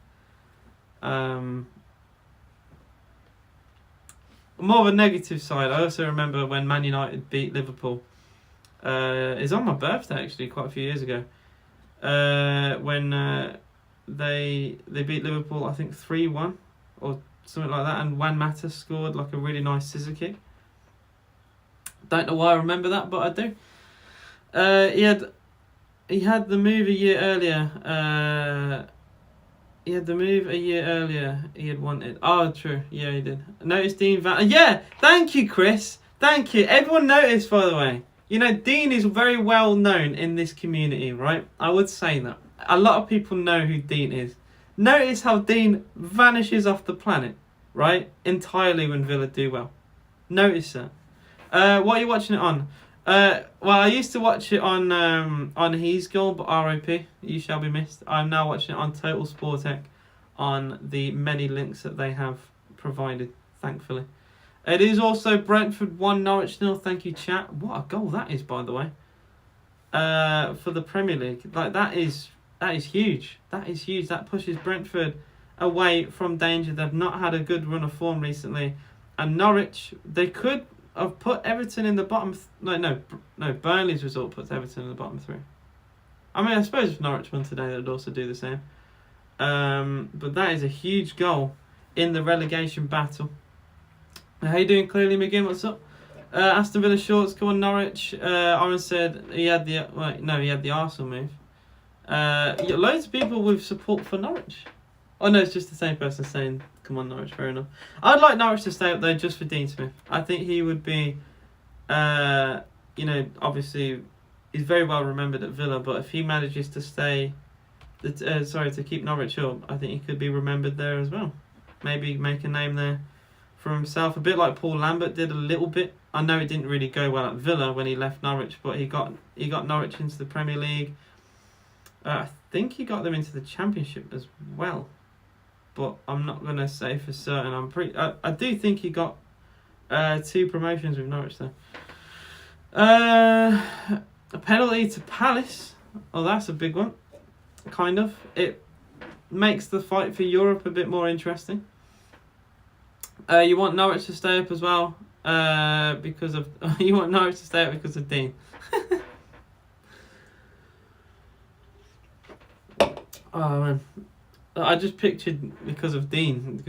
More of a negative side, I also remember when Man United beat Liverpool. It's on my birthday actually, quite a few years ago. When they beat Liverpool, I think 3-1 or something like that, and Juan Mata scored like a really nice scissor kick. Don't know why I remember that, but I do. He had the move a year earlier. He had the move a year earlier. He had wanted. Oh, true. Yeah, he did. Notice Dean Van. Yeah, thank you, Chris. Thank you. Everyone noticed, by the way. You know, Dean is very well known in this community, right? I would say that. A lot of people know who Dean is. Notice how Dean vanishes off the planet, right? Entirely when Villa do well. Notice that. What are you watching it on? Well, I used to watch it on He's Goal, but RIP, you shall be missed. I'm now watching it on Total Sportec on the many links that they have provided, thankfully. It is also Brentford 1, Norwich 0. Thank you, chat. What a goal that is, by the way. For the Premier League, like that is huge. That is huge. That pushes Brentford away from danger. They've not had a good run of form recently, and Norwich, they could have put Everton in the bottom. No. Burnley's result puts Everton in the bottom 3. I mean, I suppose if Norwich won today, they'd also do the same. But that is a huge goal in the relegation battle. How you doing, Clearly McGinn? What's up? Aston Villa shorts. Come on, Norwich. Oren said he had the he had the Arsenal move. Loads of people with support for Norwich. Oh no, it's just the same person saying, come on, Norwich, fair enough. I'd like Norwich to stay up there just for Dean Smith. I think he would be, obviously, he's very well remembered at Villa, but if he manages to stay, to keep Norwich up, I think he could be remembered there as well. Maybe make a name there for himself, a bit like Paul Lambert did a little bit. I know it didn't really go well at Villa when he left Norwich, but he got Norwich into the Premier League. I think he got them into the Championship as well, but I'm not going to say for certain. I do think he got 2 promotions with Norwich though. A penalty to Palace. Oh, that's a big one. Kind of. It makes the fight for Europe a bit more interesting. You want Norwich to stay up as well because of you want Norwich to stay up because of Dean. Oh man, I just pictured because of Dean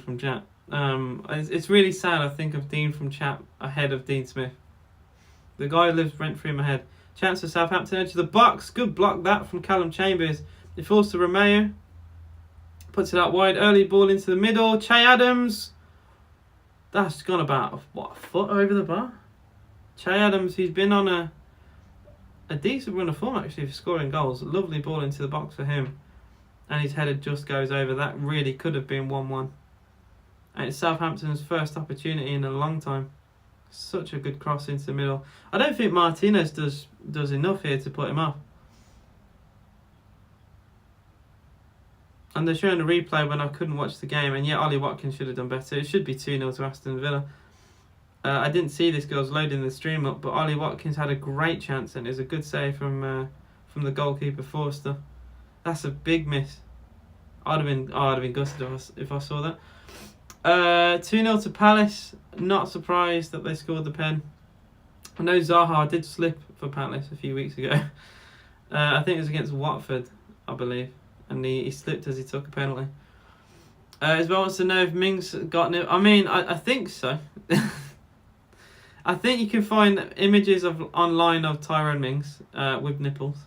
from chat. It's really sad. I think of Dean from chat ahead of Dean Smith. The guy who lives rent free in my head. Chance for Southampton edge of the box. Good block that from Callum Chambers. It falls to Romeo. Puts it out wide. Early ball into the middle. Che Adams. That's gone about, a foot over the bar? Che Adams, he's been on a decent run of form actually for scoring goals. A lovely ball into the box for him. And his header just goes over. That really could have been 1-1. And it's Southampton's first opportunity in a long time. Such a good cross into the middle. I don't think Martinez does enough here to put him off. And they're showing a replay when I couldn't watch the game, and yet Ollie Watkins should have done better. It should be 2-0 to Aston Villa. I didn't see this girl's loading the stream up, but Ollie Watkins had a great chance, and it was a good save from the goalkeeper Forster. That's a big miss. I'd have been gutted if I saw that. 2-0 to Palace. Not surprised that they scored the pen. I know Zaha did slip for Palace a few weeks ago. I think it was against Watford, I believe. And he slipped as he took a penalty. As well wants to know if Mings got it. I mean, I think so. I think you can find images online of Tyrone Mings with nipples.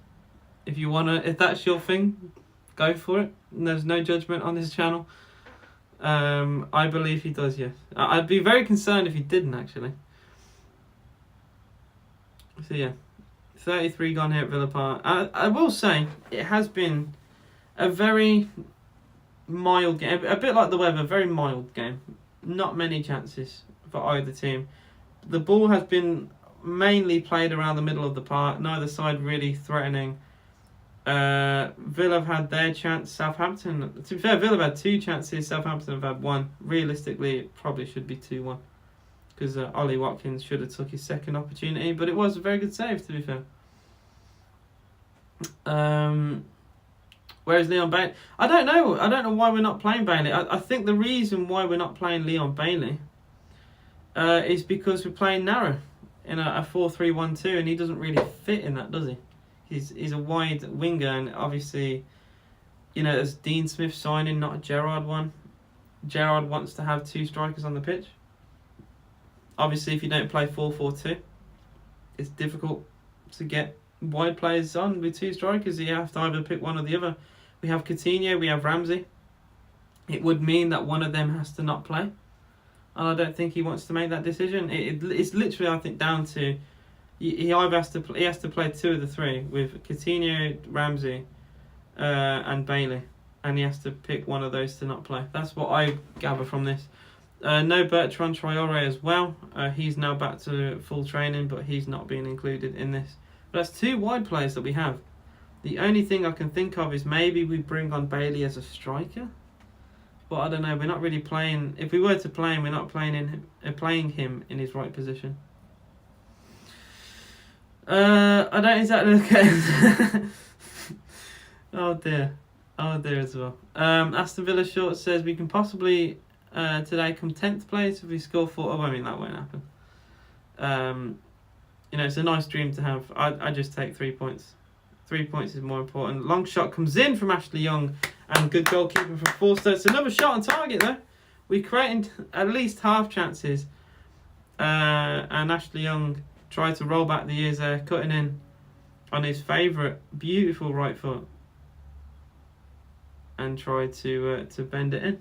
If that's your thing, go for it. There's no judgment on this channel. I believe he does, yes. I'd be very concerned if he didn't, actually. So yeah, 33 gone here at Villa Park. I will say, it has been a very mild game, a bit like the weather, very mild game. Not many chances for either team. The ball has been mainly played around the middle of the park, neither side really threatening. Villa have had their chance. Southampton, to be fair, Villa have had 2 chances, Southampton have had 1. Realistically, it probably should be 2-1. Because Ollie Watkins should have took his second opportunity, but it was a very good save, to be fair. Whereas Leon Bailey, I don't know why we're not playing Bailey. I think the reason why we're not playing Leon Bailey is because we're playing narrow in a 4-3-1-2, and he doesn't really fit in that, does he? He's a wide winger, and obviously, you know, there's Dean Smith signing, not a Gerrard one. Gerrard wants to have 2 strikers on the pitch. Obviously, if you don't play 4-4-2, it's difficult to get wide players on with 2 strikers. You have to either pick one or the other. We have Coutinho, we have Ramsey. It would mean that one of them has to not play, and I don't think he wants to make that decision. It's literally, I think, down to he either has to play 2 of the 3 with Coutinho, Ramsey, and Bailey, and he has to pick one of those to not play. That's what I gather from this. No Bertrand Traore as well. He's now back to full training, but he's not being included in this. But that's 2 wide players that we have. The only thing I can think of is maybe we bring on Bailey as a striker. But I don't know. We're not really playing. If we were to play him, we're not playing him in his right position. I don't exactly look at him. Oh dear as well. Aston Villa Short says we can possibly today come 10th place if we score 4. Oh, I mean that won't happen. You know, it's a nice dream to have. I just take 3 points. 3 points is more important. Long shot comes in from Ashley Young, and good goalkeeping from Forster. It's another shot on target though. We created at least half chances, and Ashley Young tried to roll back the years there, cutting in on his favourite beautiful right foot, and tried to bend it in.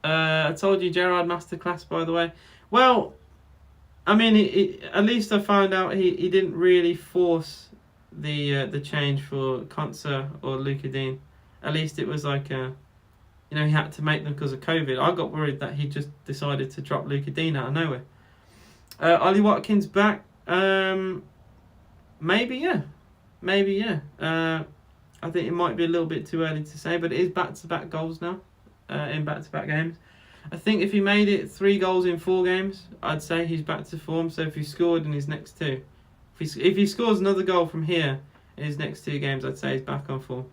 I told you Gerrard masterclass, by the way. Well, I mean, at least I found out he didn't really force the change for Konsa or Luka Dean. At least it was like he had to make them because of COVID. I got worried that he just decided to drop Luka Dean out of nowhere. Ollie Watkins back. Maybe yeah. I think it might be a little bit too early to say, but it is back-to-back goals now in back-to-back games. I think if he made it 3 goals in 4 games, I'd say he's back to form. So if he scored in his next 2, if he scores another goal from here in his next 2 games, I'd say he's back on form.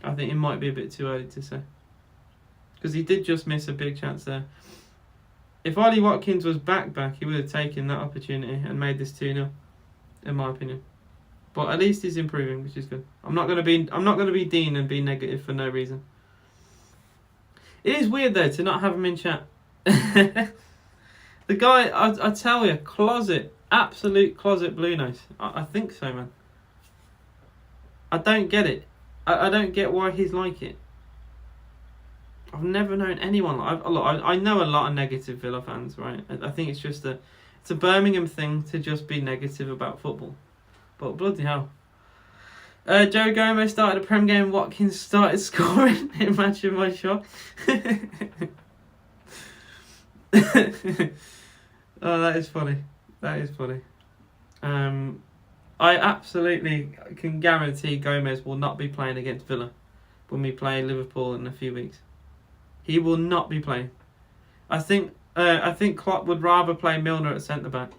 I think it might be a bit too early to say, because he did just miss a big chance there. If Ollie Watkins was back, he would have taken that opportunity and made this 2-0, in my opinion. But at least he's improving, which is good. I'm not going to be Dean and be negative for no reason. It is weird though to not have him in chat. The guy, I tell you, absolute closet blue nose. I think so, man. I don't get it. I don't get why he's like it. I've never known anyone. I know a lot of negative Villa fans, right? I think it's just it's a Birmingham thing to just be negative about football. But bloody hell. Joe Gomez started a Prem game. Watkins started scoring. Imagine my shock. Oh, that is funny. I absolutely can guarantee Gomez will not be playing against Villa when we play Liverpool in a few weeks. He will not be playing. I think Klopp would rather play Milner at centre back,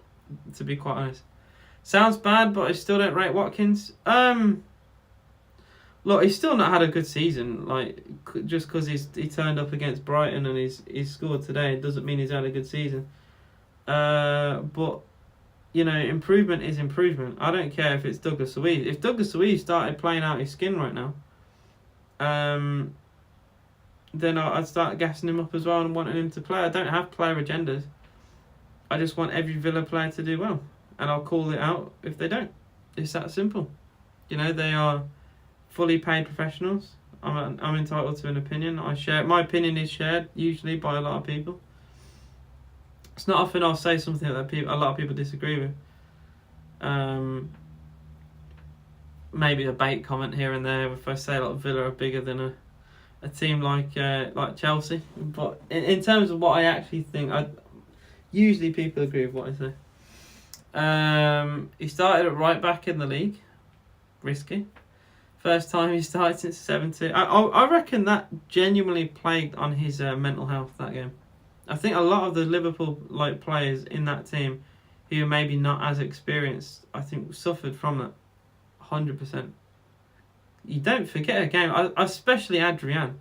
to be quite honest. Sounds bad, but I still don't rate Watkins. Look, he's still not had a good season. Like, just because he turned up against Brighton and he's scored today, it doesn't mean he's had a good season. But improvement is improvement. I don't care if it's Douglas Luiz. If Douglas Luiz started playing out his skin right now, then I'd start gassing him up as well and wanting him to play. I don't have player agendas. I just want every Villa player to do well, and I'll call it out if they don't. It's that simple. They are fully paid professionals. I'm entitled to an opinion. My opinion is shared usually by a lot of people. It's not often I'll say something that a lot of people disagree with. Maybe a bait comment here and there if I say Villa are bigger than a team like Chelsea. But in terms of what I actually think, usually people agree with what I say. He started at right back in the league. Risky. First time he started since 7-2. I reckon that genuinely plagued on his mental health that game. I think a lot of the Liverpool players in that team who are maybe not as experienced, I think suffered from that. 100%. You don't forget a game, especially Adrian.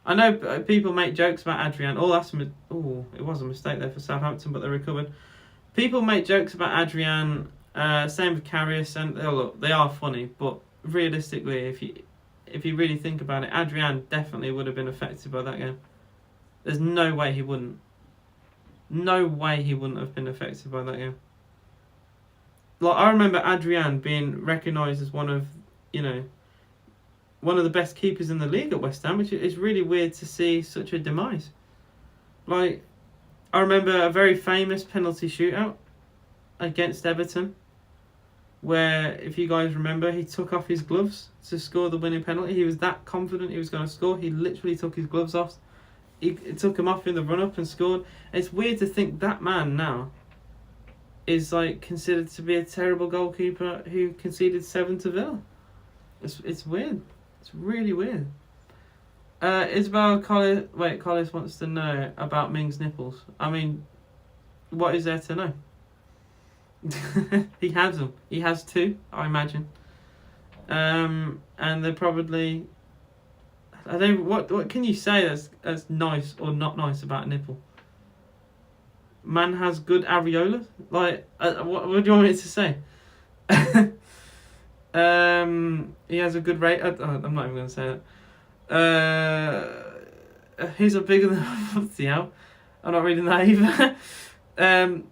I know people make jokes about Adrian. It was a mistake there for Southampton, but they recovered. People make jokes about Adrian. Same with Karius, and look, they are funny, but realistically, if you really think about it, Adrian definitely would have been affected by that game. There's no way he wouldn't. No way he wouldn't have been affected by that game. I remember Adrian being recognised as one of the best keepers in the league at West Ham, which is really weird to see such a demise. I remember a very famous penalty shootout against Everton, where, if you guys remember, he took off his gloves to score the winning penalty. He was that confident he was going to score. He literally took his gloves off. It took him off in the run-up and scored. It's weird to think that man now is considered to be a terrible goalkeeper who conceded 7 to Villa. It's weird. It's really weird. Isabel Collis wants to know about Ming's nipples. I mean, what is there to know? He has them. He has 2, I imagine. And they're probably... I don't. What can you say that's nice or not nice about a nipple? Man has good areolas. What do you want me to say? He has a good rate. I'm not even going to say that. His are bigger than... hell. I'm not reading that either.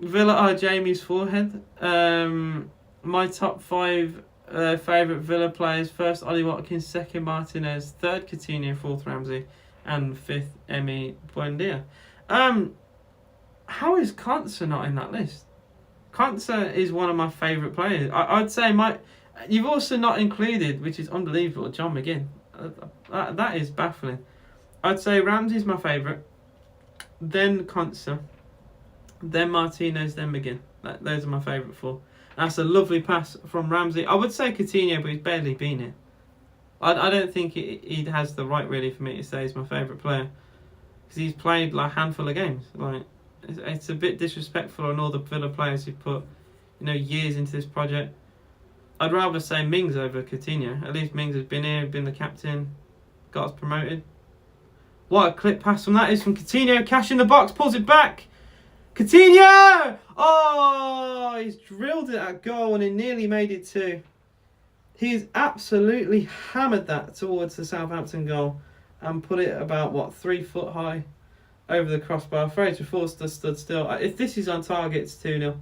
Villa are Jamie's forehead. My top 5 favourite Villa players: first Ollie Watkins, second Martinez, third Coutinho, fourth Ramsey, and fifth Emi Buendia. How is Konsa not in that list? Konsa is one of my favourite players. I'd say you've also not included, which is unbelievable, John McGinn. That is baffling. I'd say Ramsey's my favourite, then Konsa, then Martinez, then McGinn. Those are my favourite 4. That's a lovely pass from Ramsey. I would say Coutinho, but he's barely been here. I don't think he has the right, really, for me to say he's my favourite player, because he's played a handful of games. It's a bit disrespectful on all the Villa players who put years into this project. I'd rather say Mings over Coutinho. At least Mings has been here, been the captain, got us promoted. What a clip pass from that is from Coutinho. Cash in the box, pulls it back. Coutinho! Oh, he's drilled it at goal and he nearly made it 2. He's absolutely hammered that towards the Southampton goal and put it about, 3 foot high over the crossbar. Fraser Forster stood still. If this is on target, it's 2-0.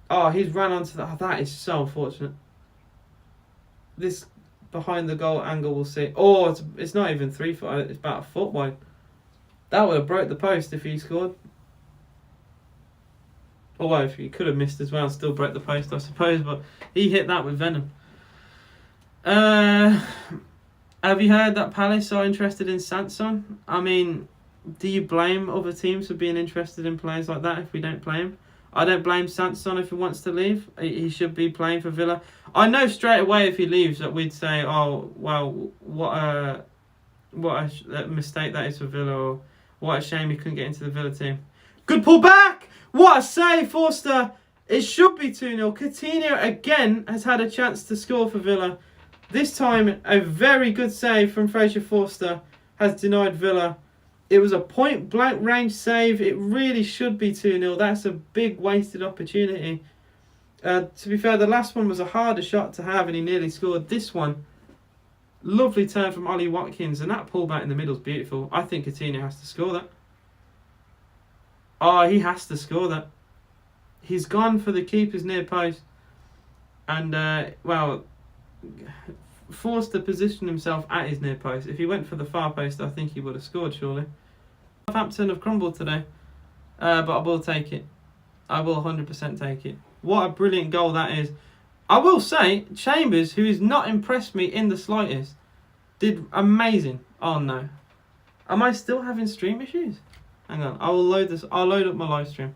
Oh, he's ran onto that. Oh, that is so unfortunate. This behind the goal angle, we'll see. Oh, it's not even 3 foot. It's about 1 foot wide. That would have broke the post if he scored. Although if he could have missed as well, still broke the post, I suppose. But he hit that with venom. Have you heard that Palace are interested in Sanson? I mean, do you blame other teams for being interested in players like that if we don't play him? I don't blame Sanson if he wants to leave. He should be playing for Villa. I know straight away if he leaves that we'd say, oh, well, what a mistake that is for Villa, or what a shame he couldn't get into the Villa team. Good pull back! What a save, Forster! It should be 2-0. Coutinho again has had a chance to score for Villa. This time, a very good save from Fraser Forster has denied Villa. It was a point-blank range save. It really should be 2-0. That's a big wasted opportunity. To be fair, the last one was a harder shot to have and he nearly scored. This one, lovely turn from Ollie Watkins, and that pullback in the middle is beautiful. I think Coutinho has to score that. Oh, he has to score that. He's gone for the keeper's near post. And, forced to position himself at his near post. If he went for the far post, I think he would have scored, surely. Southampton have crumbled today. But I will take it. I will 100% take it. What a brilliant goal that is. I will say, Chambers, who has not impressed me in the slightest, Did amazing. Oh no. Am I still having stream issues? Hang on. I will load this. I'll load up my live stream.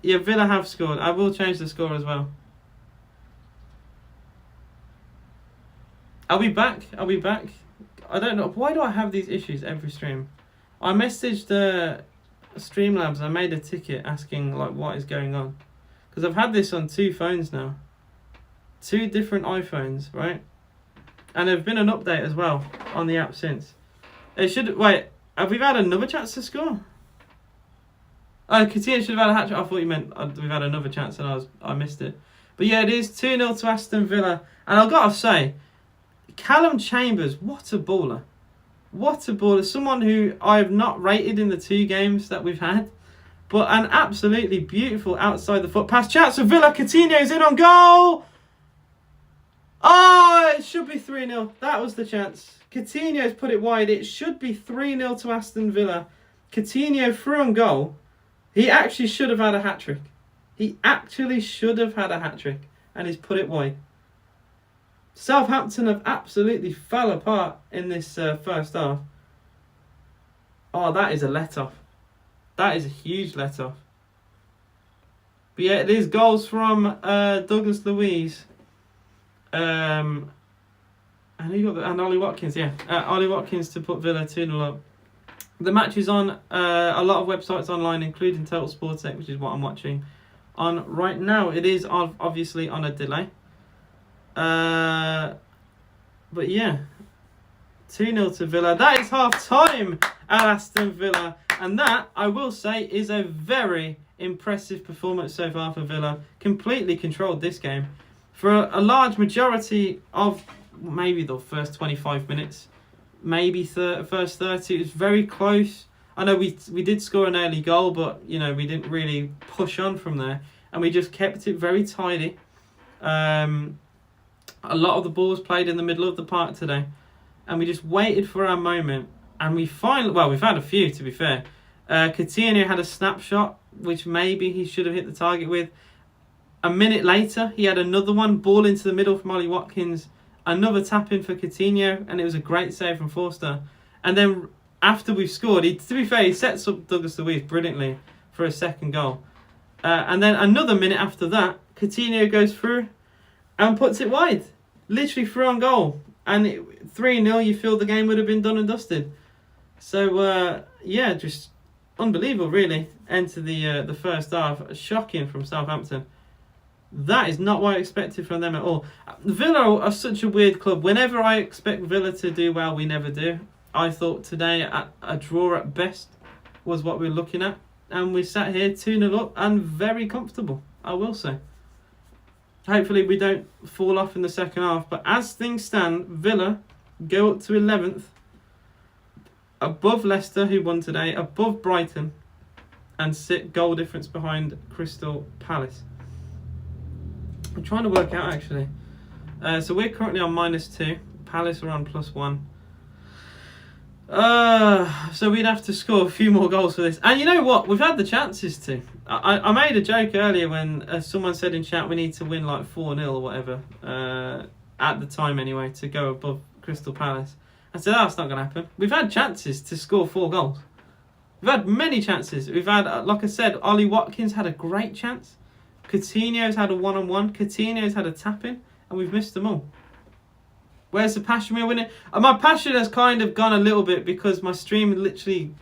Yeah, Villa have scored. I will change the score as well. I'll be back. I don't know. Why do I have these issues every stream? I messaged Streamlabs. I made a ticket asking like what is going on. Because I've had this on 2 phones now. 2 different iPhones, right? And there's been an update as well on the app since. It should... Wait, have we had another chance to score? Oh, Coutinho should have had a hat-trick. I thought you meant we've had another chance and I missed it. But yeah, it is 2-0 to Aston Villa. And I've got to say, Callum Chambers, what a baller. What a baller. Someone who I have not rated in the 2 games that we've had. But an absolutely beautiful outside the foot pass. Chance for Villa. Coutinho's in on goal. Oh, it should be 3-0. That was the chance. Coutinho's put it wide. It should be 3-0 to Aston Villa. Coutinho through on goal. He actually should have had a hat-trick. And he's put it wide. Southampton have absolutely fell apart in this first half. Oh, that is a let-off. That is a huge let-off. But yeah, it is goals from Douglas Luiz. And who got and Ollie Watkins, yeah. Ollie Watkins to put Villa 2-0 up. The match is on a lot of websites online, including Total Sports Tech, which is what I'm watching on right now. It is obviously on a delay. But yeah, 2-0 to Villa. That is half time at Aston Villa. And that, I will say, is a very impressive performance so far for Villa. Completely controlled this game. For a large majority of maybe the first 25 minutes, maybe first 30, it was very close. I know we did score an early goal, but you know we didn't really push on from there, and we just kept it very tidy. A lot of the balls played in the middle of the park today, and we just waited for our moment. And we finally, well, we've had a few to be fair. Coutinho had a snapshot, which maybe he should have hit the target with. A minute later, he had another one, ball into the middle from Ollie Watkins. Another tap in for Coutinho, and it was a great save from Forster. And then after we've scored, to be fair, he sets up Douglas Luiz brilliantly for a second goal. And then another minute after that, Coutinho goes through and puts it wide. Literally through on goal. And 3-0, you feel the game would have been done and dusted. So, yeah, just unbelievable, really. Enter the first half. Shocking from Southampton. That is not what I expected from them at all. Villa are such a weird club. Whenever I expect Villa to do well, we never do. I thought today a draw at best was what we were looking at. And we sat here 2-0 up and very comfortable, I will say. Hopefully we don't fall off in the second half. But as things stand, Villa go up to 11th. Above Leicester, who won today. Above Brighton. And sit goal difference behind Crystal Palace. I'm trying to work out actually. So we're currently on -2. Palace are on +1. So we'd have to score a few more goals for this. And you know what? We've had the chances to. I made a joke earlier when someone said in chat we need to win like 4-0 or whatever. At the time anyway, to go above Crystal Palace. I said, that's not going to happen. We've had chances to score 4 goals. We've had many chances. We've had, like I said, Ollie Watkins had a great chance. Coutinho's had a one-on-one. Coutinho's had a tap-in. And we've missed them all. Where's the passion we're winning? My passion has kind of gone a little bit because my stream literally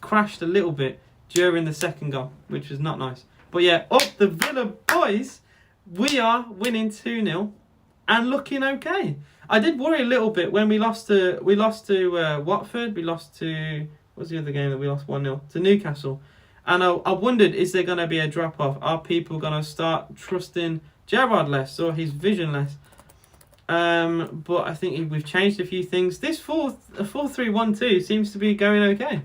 crashed a little bit during the second goal, which was not nice. But yeah, up the Villa boys. We are winning 2-0 and looking okay. I did worry a little bit when we lost to Watford. We lost to, what's the other game that we lost 1-0? To Newcastle. And I wondered, is there going to be a drop-off? Are people going to start trusting Gerrard less or his vision less? But I think we've changed a few things. This 4-3-1-2 seems to be going okay.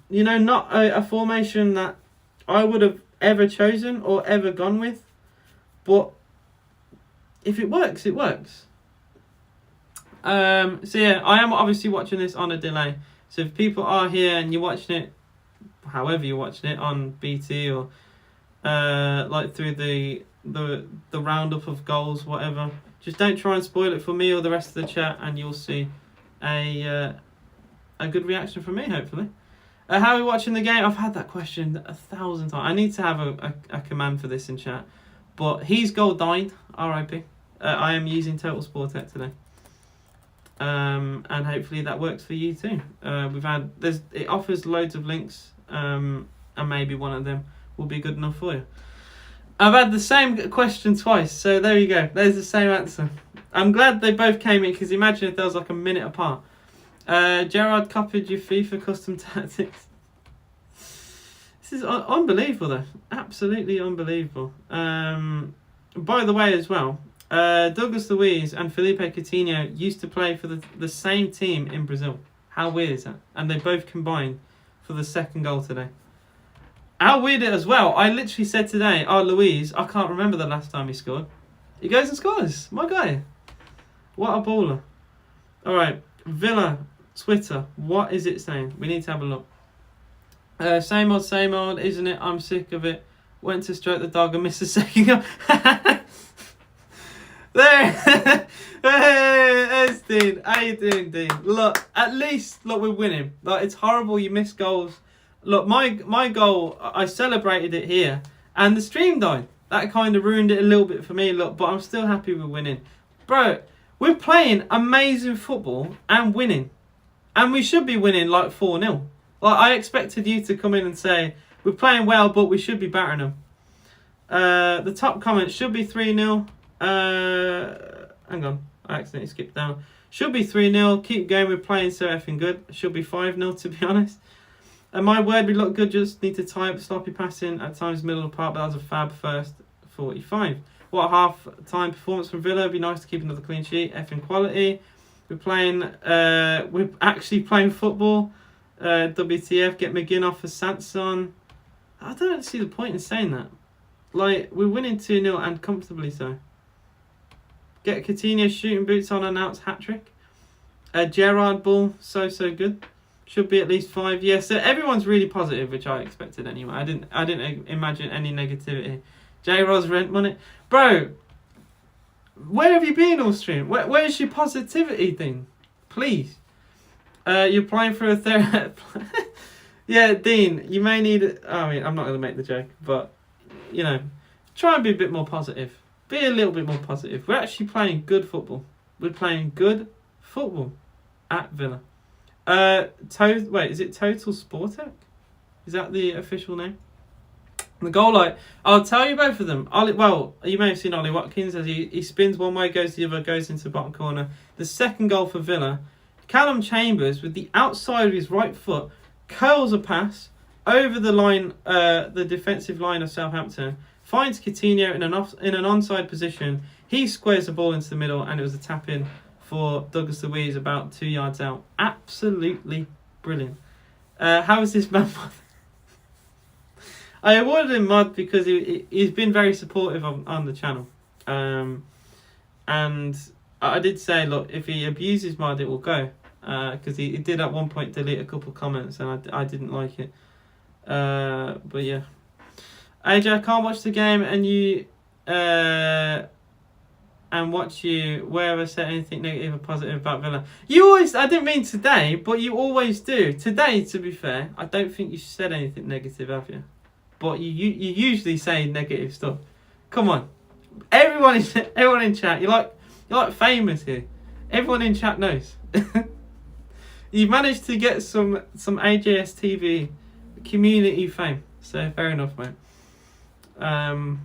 You know, not a formation that I would have ever chosen or ever gone with. But if it works, it works. So yeah, I am obviously watching this on a delay. So if people are here and you're watching it, however you're watching it, on BT or like through the the roundup of goals, whatever. Just don't try and spoil it for me or the rest of the chat, and you'll see a good reaction from me, hopefully. How are we watching the game? I've had that question 1,000 times. I need to have a command for this in chat. But his goal died, RIP. I am using Total Sport Tech today. And hopefully that works for you too. It offers loads of links, and maybe one of them will be good enough for you. I've had the same question twice, so there you go. There's the same answer. I'm glad they both came in, because imagine if there was like a minute apart. Gerard copied your FIFA custom tactics. This is unbelievable, though. Absolutely unbelievable. By the way, as well, Douglas Luiz and Felipe Coutinho used to play for the same team in Brazil. How weird is that? And they both combined for the second goal today. How weird it as well. I literally said today, Luiz, I can't remember the last time he scored. He goes and scores. My guy. What a baller. All right. Villa, Twitter. What is it saying? We need to have a look. Same old, isn't it? I'm sick of it. Went to stroke the dog and missed a second goal. There. Hey, there's Dean. How you doing, Dean? Look, at least, we're winning. It's horrible you miss goals. Look, my goal, I celebrated it here, and the stream died. That kind of ruined it a little bit for me, but I'm still happy we're winning. Bro, we're playing amazing football and winning. And we should be winning 4-0. I expected you to come in and say, we're playing well, but we should be battering them. The top comment, should be 3-0. Hang on, I accidentally skipped down. Should be 3-0. Keep going, we're playing so effing good. Should be 5-0, to be honest. And my word, we look good, just need to tie up sloppy passing at times middle of the park, but that was a fab first 45. What a half-time performance from Villa. It'd be nice to keep another clean sheet. Effing quality. We're actually playing football. WTF, get McGinn off for Sanson. I don't see the point in saying that. We're winning 2-0 and comfortably so. Get Coutinho shooting boots on, announced hat-trick. Gerrard ball, so good. Should be at least 5. Yeah, so everyone's really positive, which I expected anyway. I didn't imagine any negativity. J-Rod's rent money. Bro, where have you been all stream? Where's your positivity thing? Please. You're applying for a therapy. Yeah, Dean, you may need... I'm not going to make the joke, but, try and be a bit more positive. Be a little bit more positive. We're actually playing good football. We're playing good football at Villa. Is it Total Sportec? Is that the official name? The goal I'll tell you both of them. You may have seen Ollie Watkins as he spins one way, goes the other, goes into the bottom corner. The second goal for Villa, Callum Chambers with the outside of his right foot curls a pass over the line, the defensive line of Southampton, finds Coutinho in an onside position. He squares the ball into the middle, and it was a tap in for Douglas Luiz about 2 yards out. Absolutely brilliant. How is this man? I awarded him Mod because he's been very supportive on the channel. And I did say, look, if he abuses Mod, it will go. Because he did at one point delete a couple of comments, and I didn't like it. But yeah. AJ, I can't watch the game and watch you wherever said anything negative or positive about Villa. You always, I didn't mean today, but you always do. Today, to be fair, I don't think you said anything negative, have you? But you usually say negative stuff. Come on, everyone in chat, you're like famous here. Everyone in chat knows. You've managed to get some AJS TV community fame. So fair enough, mate. That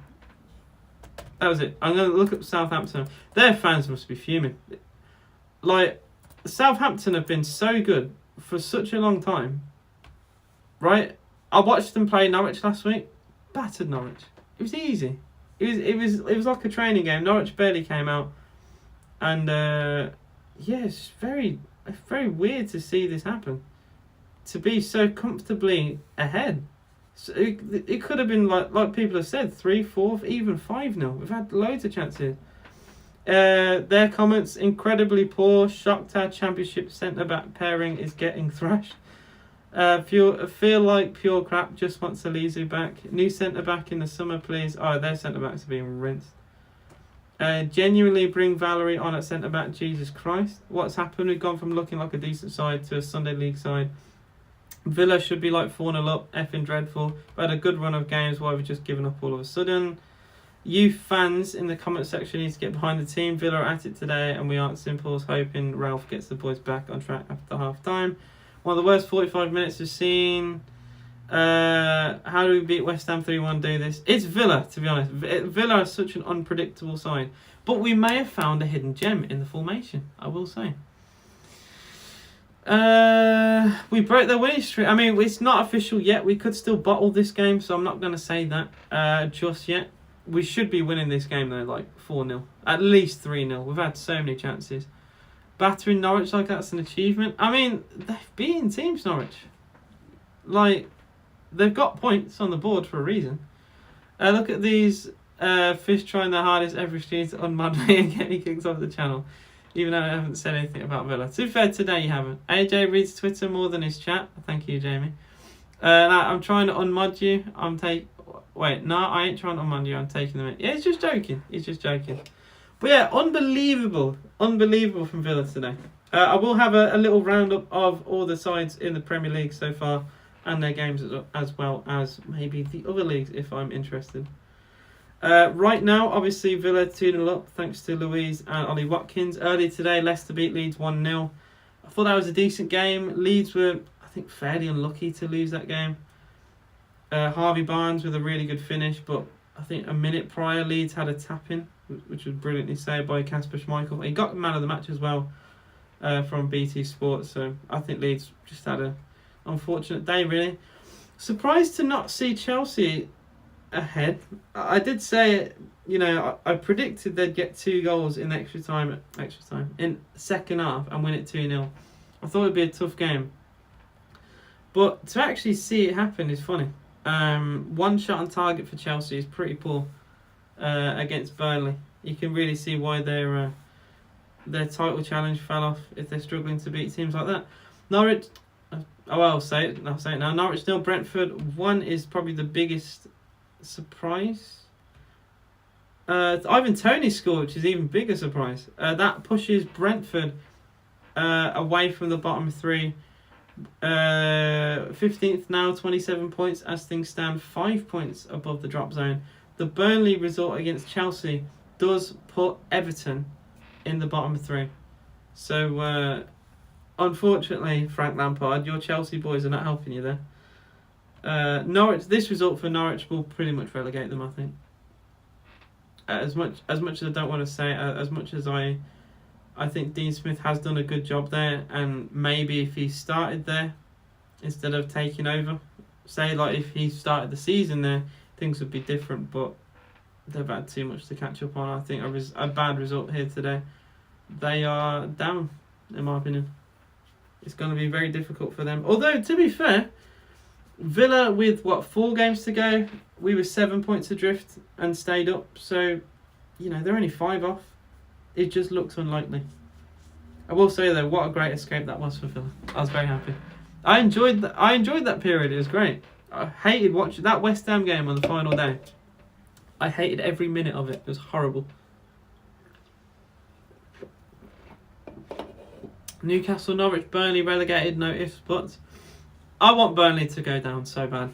was it. I'm going to look up Southampton. Their fans must be fuming. Southampton have been so good for such a long time. Right? I watched them play Norwich last week. Battered Norwich. It was easy. It was like a training game. Norwich barely came out. And it's very weird to see this happen. To be so comfortably ahead. So it could have been like people have said, 3, 4, even 5-0. We've had loads of chances. Their comments, incredibly poor. Shocked our championship centre-back pairing is getting thrashed. Feel like pure crap. Just wants Alizu back. New centre back in the summer, please. Oh, their centre backs are being rinsed. Genuinely bring Valerie on at centre back. Jesus Christ, what's happened? We've gone from looking like a decent side to a Sunday League side. Villa should be like 4-0 up. Effing dreadful. We had a good run of games. Why have we just given up all of a sudden? You fans in the comment section need to get behind the team. Villa are at it today, and we aren't simples. Hoping Ralph gets the boys back on track after half time. One of the worst 45 minutes we've seen. How do we beat West Ham 3-1? Do this? It's Villa, to be honest. Villa are such an unpredictable side. But we may have found a hidden gem in the formation, I will say. We broke their winning streak. I mean, it's not official yet. We could still bottle this game, so I'm not going to say that just yet. We should be winning this game, though, like 4-0. At least 3-0. We've had so many chances. Battering Norwich like that's an achievement. I mean, they've beaten teams, Norwich. Like, they've got points on the board for a reason. Look at these fish trying their hardest every street to unmud me and get me kicked off the channel. Even though I haven't said anything about Villa. To be fair, today you haven't. AJ reads Twitter more than his chat. Thank you, Jamie. I'm trying to unmud you. Wait, no, I ain't trying to unmud you. I'm taking them in. Yeah, he's just joking. He's just joking. But yeah, unbelievable from Villa today. I will have a little roundup of all the sides in the Premier League so far and their games as well as maybe the other leagues if I'm interested. Right now, obviously, Villa 2-0 up thanks to Louise and Ollie Watkins. Earlier today, Leicester beat Leeds 1-0. I thought that was a decent game. Leeds were, I think, fairly unlucky to lose that game. Harvey Barnes with a really good finish, but I think a minute prior, Leeds had a tap-in, which was brilliantly saved by Kasper Schmeichel. He got man of the match as well from BT Sports, so I think Leeds just had an unfortunate day, really. Surprised to not see Chelsea ahead. I did say, I predicted they'd get 2 goals in extra time in second half and win it 2-0. I thought it'd be a tough game, but to actually see it happen is funny. One shot on target for Chelsea is pretty poor against Burnley. You can really see why their title challenge fell off if they're struggling to beat teams like that. Norwich, I'll say it now. Norwich 0, Brentford 1 is probably the biggest surprise. Ivan Toney scored, which is even bigger surprise. That pushes Brentford away from the bottom 3. 15th now, 27 points as things stand, 5 points above the drop zone. The Burnley result against Chelsea does put Everton in the bottom 3. So unfortunately, Frank Lampard, your Chelsea boys are not helping you there. Norwich, this result for Norwich will pretty much relegate them, I think. As much as I don't want to say, as much as I think Dean Smith has done a good job there, and maybe if he started there instead of taking over, say like if he started the season there, things would be different, but they've had too much to catch up on. I think a bad result here today. They are down, in my opinion. It's going to be very difficult for them. Although, to be fair, Villa with 4 games to go, we were 7 points adrift and stayed up, so they're only 5 off. It just looks unlikely. I will say though, what a great escape that was for Villa. I was very happy. I enjoyed that period. It was great. I hated watching that West Ham game on the final day. I hated every minute of it. It was horrible. Newcastle, Norwich, Burnley relegated. No ifs, buts. I want Burnley to go down so bad.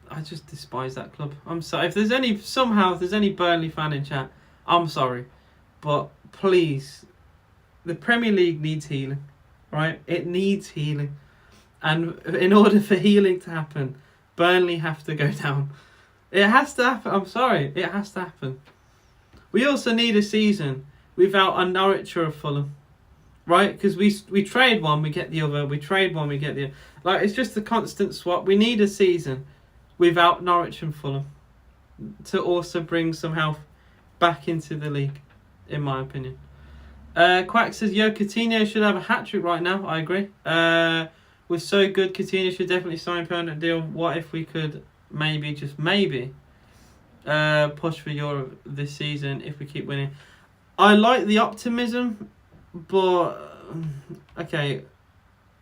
I just despise that club. I'm sorry. If there's any Burnley fan in chat, I'm sorry. But please, the Premier League needs healing, right? It needs healing. And in order for healing to happen, Burnley have to go down. It has to happen. I'm sorry. It has to happen. We also need a season without a Norwich or a Fulham, right? Because we trade one, we get the other. We trade one, we get the other. Like, it's just a constant swap. We need a season without Norwich and Fulham to also bring some health back into the league, in my opinion. Quack says, yo, Coutinho should have a hat-trick right now. I agree. We're so good, Coutinho should definitely sign a permanent deal. What if we could maybe, just maybe, push for Europe this season if we keep winning? I like the optimism, But okay,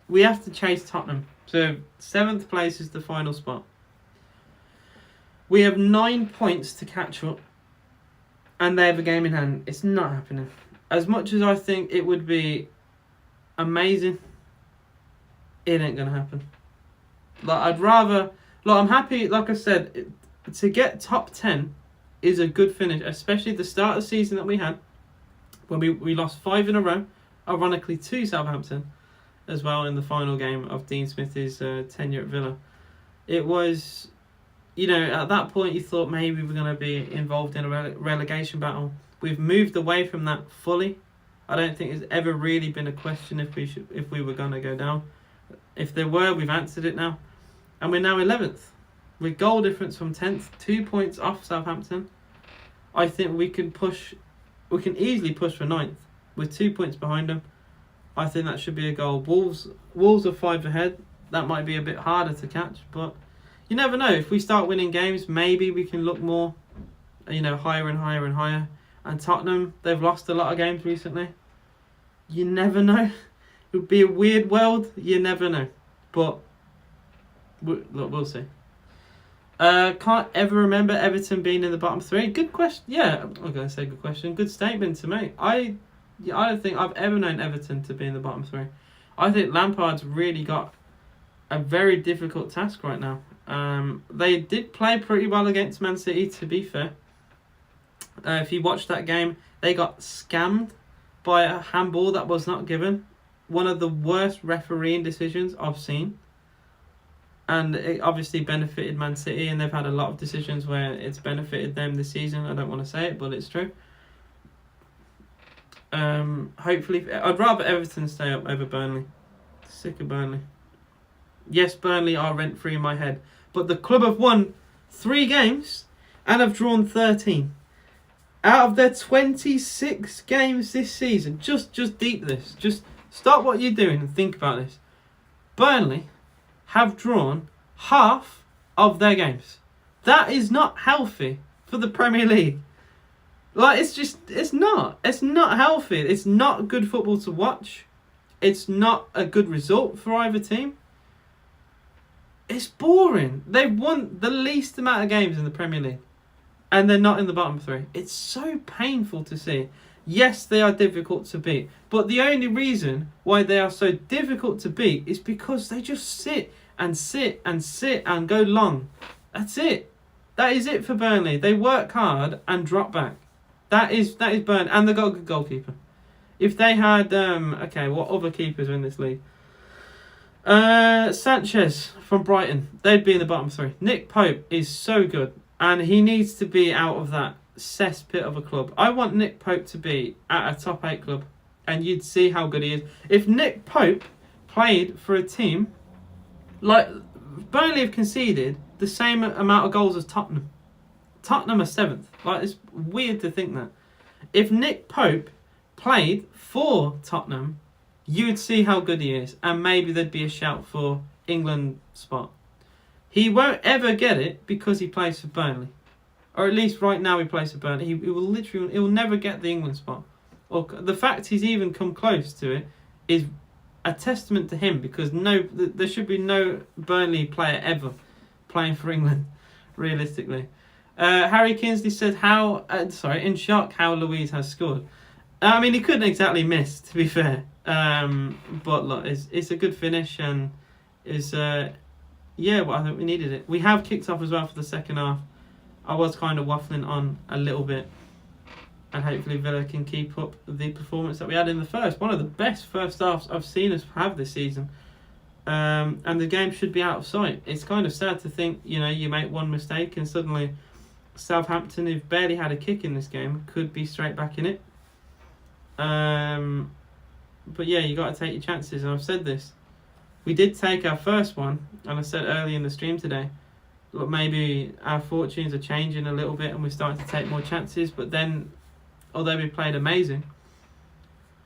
we have to chase Tottenham. So 7th place is the final spot. We have 9 points to catch up, and they have a game in hand. It's not happening. As much as I think it would be amazing, it ain't gonna happen. Like, I'd rather, like, I'm happy. Like I said, to get top 10 is a good finish, especially the start of the season that we had when we lost 5 in a row, ironically to Southampton as well in the final game of Dean Smith's tenure at Villa. It was, you know, at that point you thought maybe we're going to be involved in a relegation battle. We've moved away from that fully. I don't think it's ever really been a question if we were going to go down. If there were, we've answered it now. And we're now 11th. With goal difference from 10th, 2 points off Southampton. I think we can easily push for 9th with 2 points behind them. I think that should be a goal. Wolves are 5 ahead. That might be a bit harder to catch, but you never know. If we start winning games, maybe we can look more, higher and higher and higher. And Tottenham, they've lost a lot of games recently. You never know. It would be a weird world. You never know. But we'll see. Can't ever remember Everton being in the bottom 3. Good question. Yeah, I'm going to say good question. Good statement to make. I don't think I've ever known Everton to be in the bottom 3. I think Lampard's really got a very difficult task right now. They did play pretty well against Man City, to be fair. If you watched that game, they got scammed by a handball that was not given. One of the worst refereeing decisions I've seen. And it obviously benefited Man City, and they've had a lot of decisions where it's benefited them this season. I don't want to say it, but it's true. Hopefully, I'd rather Everton stay up over Burnley. Sick of Burnley. Yes, Burnley are rent-free in my head, but the club have won 3 games and have drawn 13. Out of their 26 games this season, just deep this. Just stop what you're doing and think about this. Burnley have drawn half of their games. That is not healthy for the Premier League. Like, it's not healthy. It's not good football to watch. It's not a good result for either team. It's boring. They've won the least amount of games in the Premier League, and they're not in the bottom 3. It's so painful to see. Yes, they are difficult to beat, but the only reason why they are so difficult to beat is because they just sit and sit and sit and go long. That's it. That is it for Burnley. They work hard and drop back. That is Burnley, and they've got a good goalkeeper. If they had, what other keepers are in this league? Sanchez from Brighton, they'd be in the bottom 3. Nick Pope is so good, and he needs to be out of that cesspit of a club. I want Nick Pope to be at a top 8 club, and you'd see how good he is. If Nick Pope played for a team like Burnley have conceded the same amount of goals as Tottenham. Tottenham are 7th. Like, it's weird to think that. If Nick Pope played for Tottenham, you'd see how good he is, and maybe there'd be a shout for England spot. He won't ever get it because he plays for Burnley, or at least right now he plays for Burnley. He will never get the England spot. Or the fact he's even come close to it is a testament to him, because there should be no Burnley player ever playing for England, realistically. Harry Kinsley said, in shock how Louise has scored. I mean, he couldn't exactly miss, to be fair. But look, it's a good finish, and I think we needed it. We have kicked off as well for the second half. I was kind of waffling on a little bit, and hopefully Villa can keep up the performance that we had in the first. One of the best first halves I've seen us have this season. And the game should be out of sight. It's kind of sad to think, you make one mistake and suddenly Southampton, who've barely had a kick in this game, could be straight back in it. But yeah, you got to take your chances, and I've said this. We did take our first one, and I said early in the stream today, look, maybe our fortunes are changing a little bit and we're starting to take more chances, but then, although we played amazing,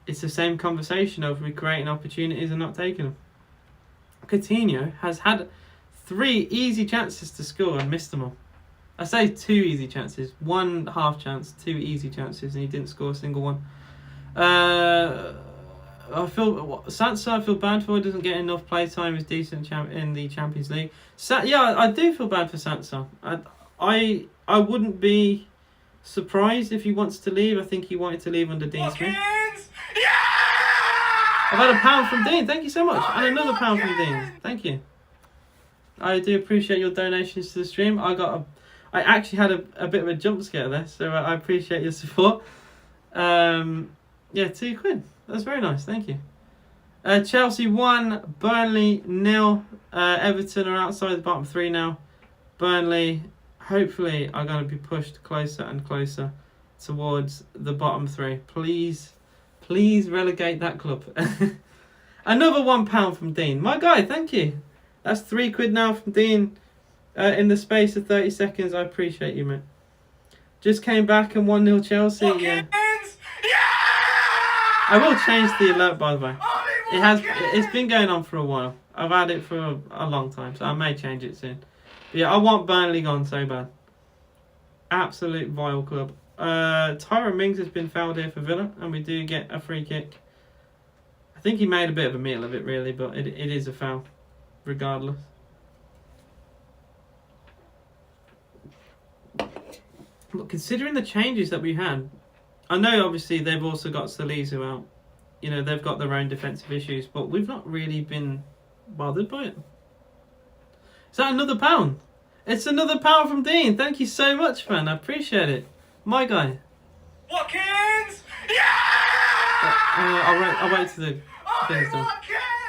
it's the same conversation of we creating opportunities and not taking them. Coutinho has had 3 easy chances to score and missed them all. I say 2 easy chances, 1 half chance, 2 easy chances, and he didn't score a single one. I feel Sansa. I feel bad for. Doesn't get enough play time. Is decent in the Champions League. Yeah, I do feel bad for Sansa. I wouldn't be surprised if he wants to leave. I think he wanted to leave under Dean Smith. Yeah! I've had £1 from Dean. Thank you so much, and another £1 from Dean. Thank you. I do appreciate your donations to the stream. I actually had a bit of a jump scare there, so I appreciate your support. Yeah, £2. That's very nice. Thank you. Chelsea 1, Burnley 0. Everton are outside the bottom 3 now. Burnley, hopefully, are going to be pushed closer and closer towards the bottom 3. Please relegate that club. Another £1 from Dean. My guy, thank you. That's £3 now from Dean. In the space of 30 seconds, I appreciate you, mate. Just came back and 1-0 Chelsea. Yeah. I will change the alert, by the way. It's been going on for a while. I've had it for a long time, so I may change it soon. But yeah, I want Burnley gone so bad. Absolute vile club. Tyrone Mings has been fouled here for Villa, and we do get a free kick. I think he made a bit of a meal of it, really, but it is a foul, regardless. Look, considering the changes that we had, I know obviously they've also got Salisu out. You know, they've got their own defensive issues, but we've not really been bothered by it. Is that another £1? It's another £1 from Dean. Thank you so much, man. I appreciate it. My guy. Watkins! Yeah! I'll wait till the thing's done.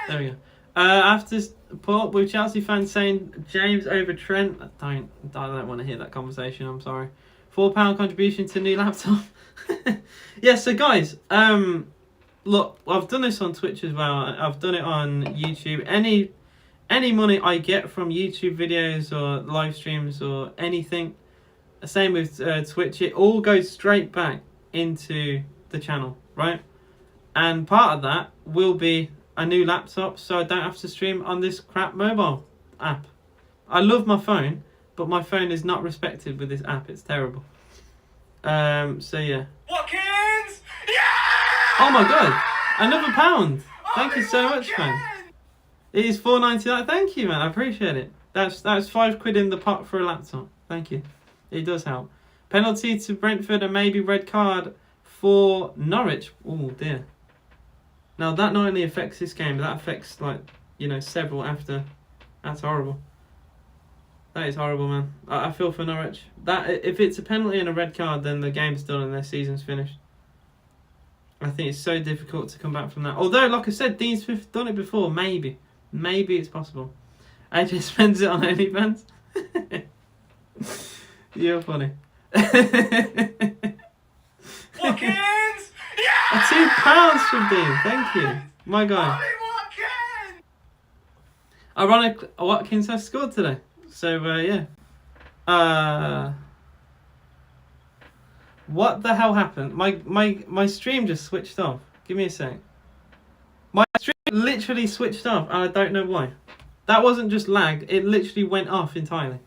There we go. After support with Chelsea fans saying James over Trent. I don't want to hear that conversation. I'm sorry. £4 contribution to new laptop. Yeah, so guys, look, I've done this on Twitch as well. I've done it on YouTube. Any money I get from YouTube videos or live streams or anything, same with Twitch, it all goes straight back into the channel, right? And part of that will be a new laptop, so I don't have to stream on this crap mobile app. I love my phone, but my phone is not respected with this app. It's terrible. So yeah. Watkins! Yeah! Oh my god, another £1. Thank you so much, man. It is $4.99. Thank you, man. I appreciate it. That's £5 in the pot for a laptop. Thank you. It does help. Penalty to Brentford and maybe red card for Norwich. Oh dear. Now that not only affects this game, but that affects several after. That's horrible. That is horrible, man. I feel for Norwich. That if it's a penalty and a red card, then the game's done and their season's finished. I think it's so difficult to come back from that. Although, like I said, Dean Smith done it before. Maybe it's possible. AJ spends it on OnlyFans. You're funny. Watkins! Yeah! £2 from Dean. Thank you, my guy. Ironic, Watkins has scored today. So yeah. What the hell happened? My stream just switched off. Give me a sec. My stream literally switched off, and I don't know why. That wasn't just lag. It literally went off entirely.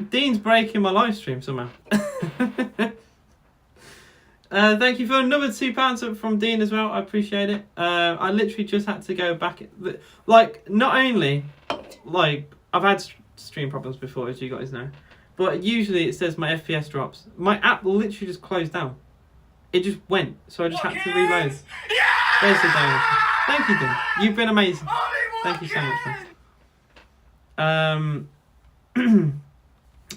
Dean's breaking my live stream somehow. Thank you for another £2 up from Dean as well. I appreciate it. I literally just had to go back. Not only, I've had stream problems before, as you guys know, but usually it says my FPS drops. My app literally just closed down. It just went, so I just had to reload. Yeah! There's the donation. Thank you, Dean. You've been amazing. Thank you so much, man.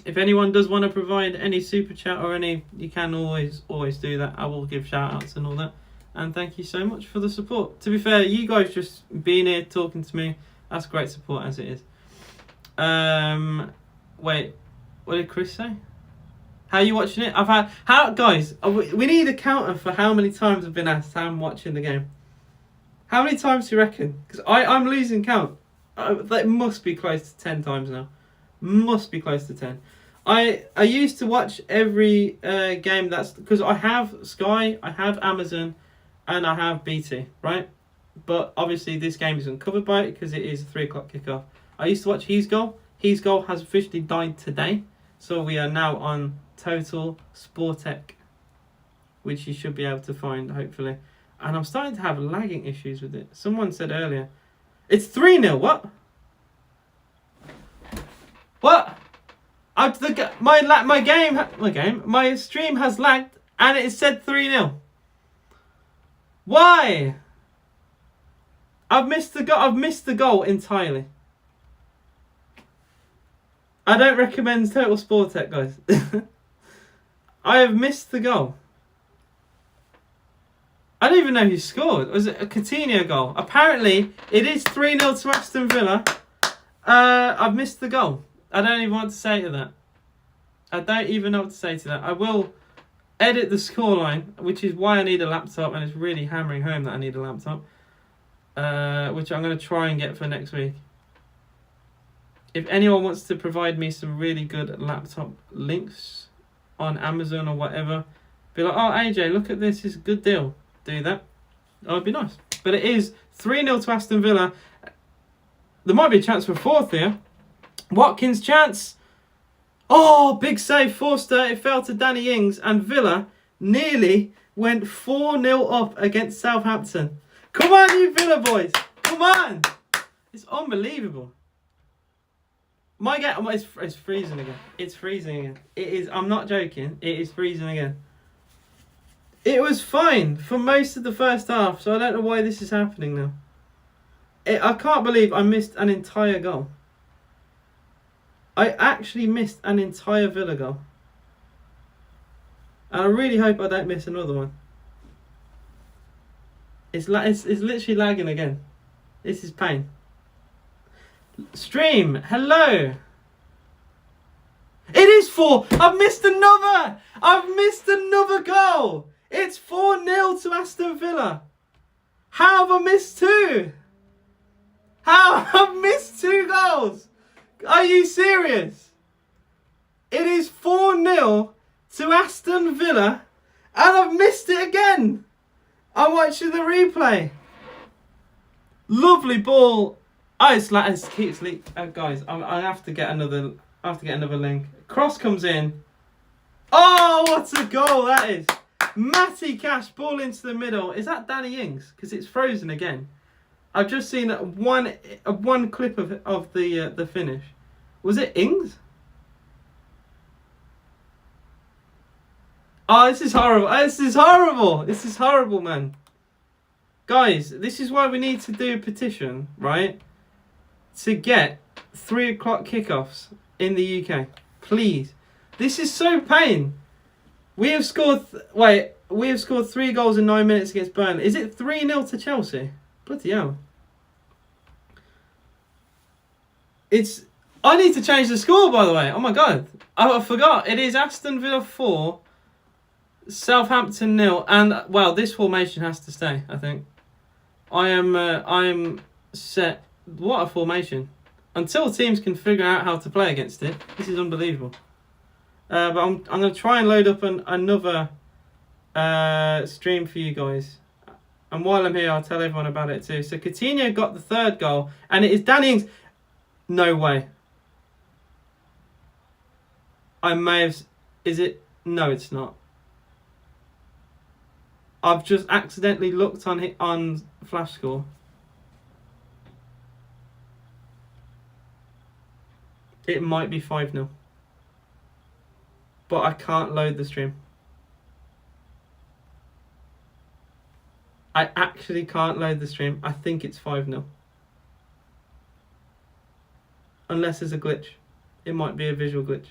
If anyone does want to provide any super chat or any, you can always do that. I will give shout outs and all that. And thank you so much for the support. To be fair, you guys just being here talking to me, that's great support as it is. Wait, what did Chris say? How are you watching it? Guys, we need a counter for how many times I've been asked how I'm watching the game. How many times do you reckon? Because I'm losing count. That must be close to 10 times now. Must be close to 10. I used to watch every game because I have Sky, I have Amazon, and I have BT, right? But obviously this game isn't covered by it because it is a 3 o'clock kickoff. I used to watch His Goal. His Goal has officially died today, so we are now on Total Sportec, which you should be able to find hopefully. And I'm starting to have lagging issues with it. Someone said earlier, it's 3-0. What? What? My stream has lagged, and it said 3-0. Why? I've missed the goal entirely. I don't recommend Total Sport Tech, guys. I have missed the goal. I don't even know who scored. Was it a Coutinho goal? Apparently, it is 3-0 to Aston Villa. I've missed the goal. I don't even know what to say to that. I don't even know what to say to that. I will edit the scoreline, which is why I need a laptop, and it's really hammering home that I need a laptop, which I'm going to try and get for next week. If anyone wants to provide me some really good laptop links on Amazon or whatever, be like, oh, AJ, look at this. It's a good deal. Do that. That would be nice. But it is 3-0 to Aston Villa. There might be a chance for a fourth here. Watkins' chance. Oh, big save, Forster. It fell to Danny Ings, and Villa nearly went 4-0 up against Southampton. Come on, you Villa boys. Come on. It's unbelievable. It's freezing again. It's freezing again. It is. I'm not joking. It is freezing again. It was fine for most of the first half, so I don't know why this is happening now. I can't believe I missed an entire goal. I actually missed an entire Villa goal. And I really hope I don't miss another one. It's literally lagging again. This is pain. Stream, hello. It is 4. I've missed another goal. It's 4-0 to Aston Villa. How have I missed 2? How have I missed 2 goals? Are you serious? It is 4-0 to Aston Villa, and I've missed it again. I'm watching the replay. Lovely ball. Oh, it keeps leaking. Guys, I have to get another. I have to get another link. Cross comes in. Oh, what a goal that is! Matty Cash, ball into the middle. Is that Danny Ings? Because it's frozen again. I've just seen one clip of the finish. Was it Ings? Oh, this is horrible. This is horrible. This is horrible, man. Guys, this is why we need to do a petition, right? To get 3 o'clock kickoffs in the UK. Please. This is so pain. We have scored 3 goals in 9 minutes against Burnley. Is it 3-0 to Chelsea? Bloody hell. I need to change the score, by the way. Oh my god. I forgot. It is Aston Villa 4, Southampton 0, and well, this formation has to stay, I think. I am set. What a formation. Until teams can figure out how to play against it, this is unbelievable. But I'm going to try and load up another stream for you guys. And while I'm here, I'll tell everyone about it too. So Coutinho got the 3rd goal, and it is Danny Ings. No way. I may have... Is it? No, it's not. I've just accidentally looked on Flash Score. It might be 5-0. But I can't load the stream. I actually can't load the stream. I think it's 5-0. Unless there's a glitch. It might be a visual glitch.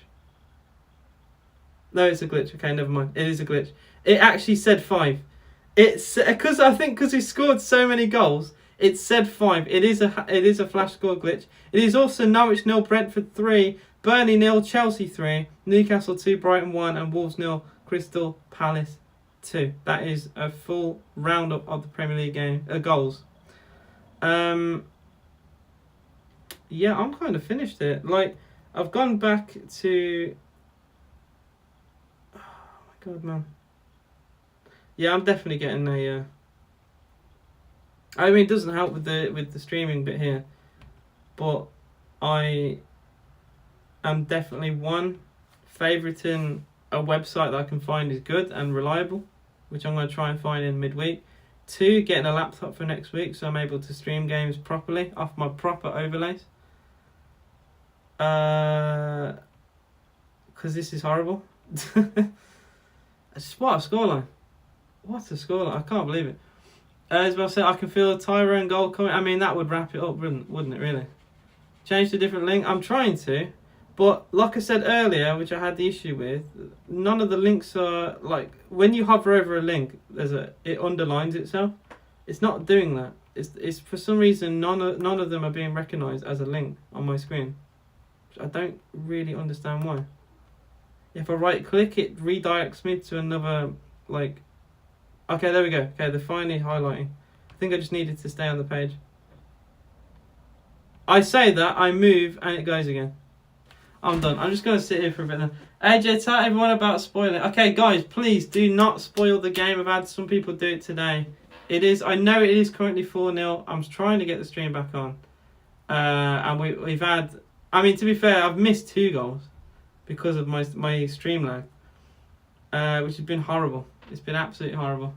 No, it's a glitch. Okay, never mind. It is a glitch. It actually said 5. It's because he scored so many goals. It said 5. It is a Flash Score glitch. It is also Norwich 0, Brentford 3, Burnley 0, Chelsea 3, Newcastle 2, Brighton 1, and Wolves 0, Crystal Palace 2. That is a full roundup of the Premier League goals. Yeah, I'm kind of finished it. Like, I've gone back to... Oh my god, man. Yeah, I'm definitely getting a... I mean, it doesn't help with the streaming bit here, but I am definitely favoriting a website that I can find is good and reliable, which I'm going to try and find in midweek. 2, getting a laptop for next week so I'm able to stream games properly off my proper overlays. Because this is horrible. What a scoreline. What a scoreline. I can't believe it. As well said, I can feel a Tyrone goal coming. I mean, that would wrap it up, wouldn't it, really? Change to a different link. I'm trying to. But like I said earlier, which I had the issue with, none of the links are, like, when you hover over a link, it underlines itself. It's not doing that. It's for some reason, none of them are being recognised as a link on my screen. I don't really understand why. If I right click, it redirects me to another, like... Okay, there we go. Okay, they're finally highlighting. I think I just needed to stay on the page. I say that, I move, and it goes again. I'm done. I'm just going to sit here for a bit now. AJ, tell everyone about spoiling. Okay, guys, please do not spoil the game. I've had some people do it today. I know it is currently 4-0. I'm trying to get the stream back on. And we've had... I mean, to be fair, I've missed 2 goals because of my stream lag, which has been horrible. It's been absolutely horrible.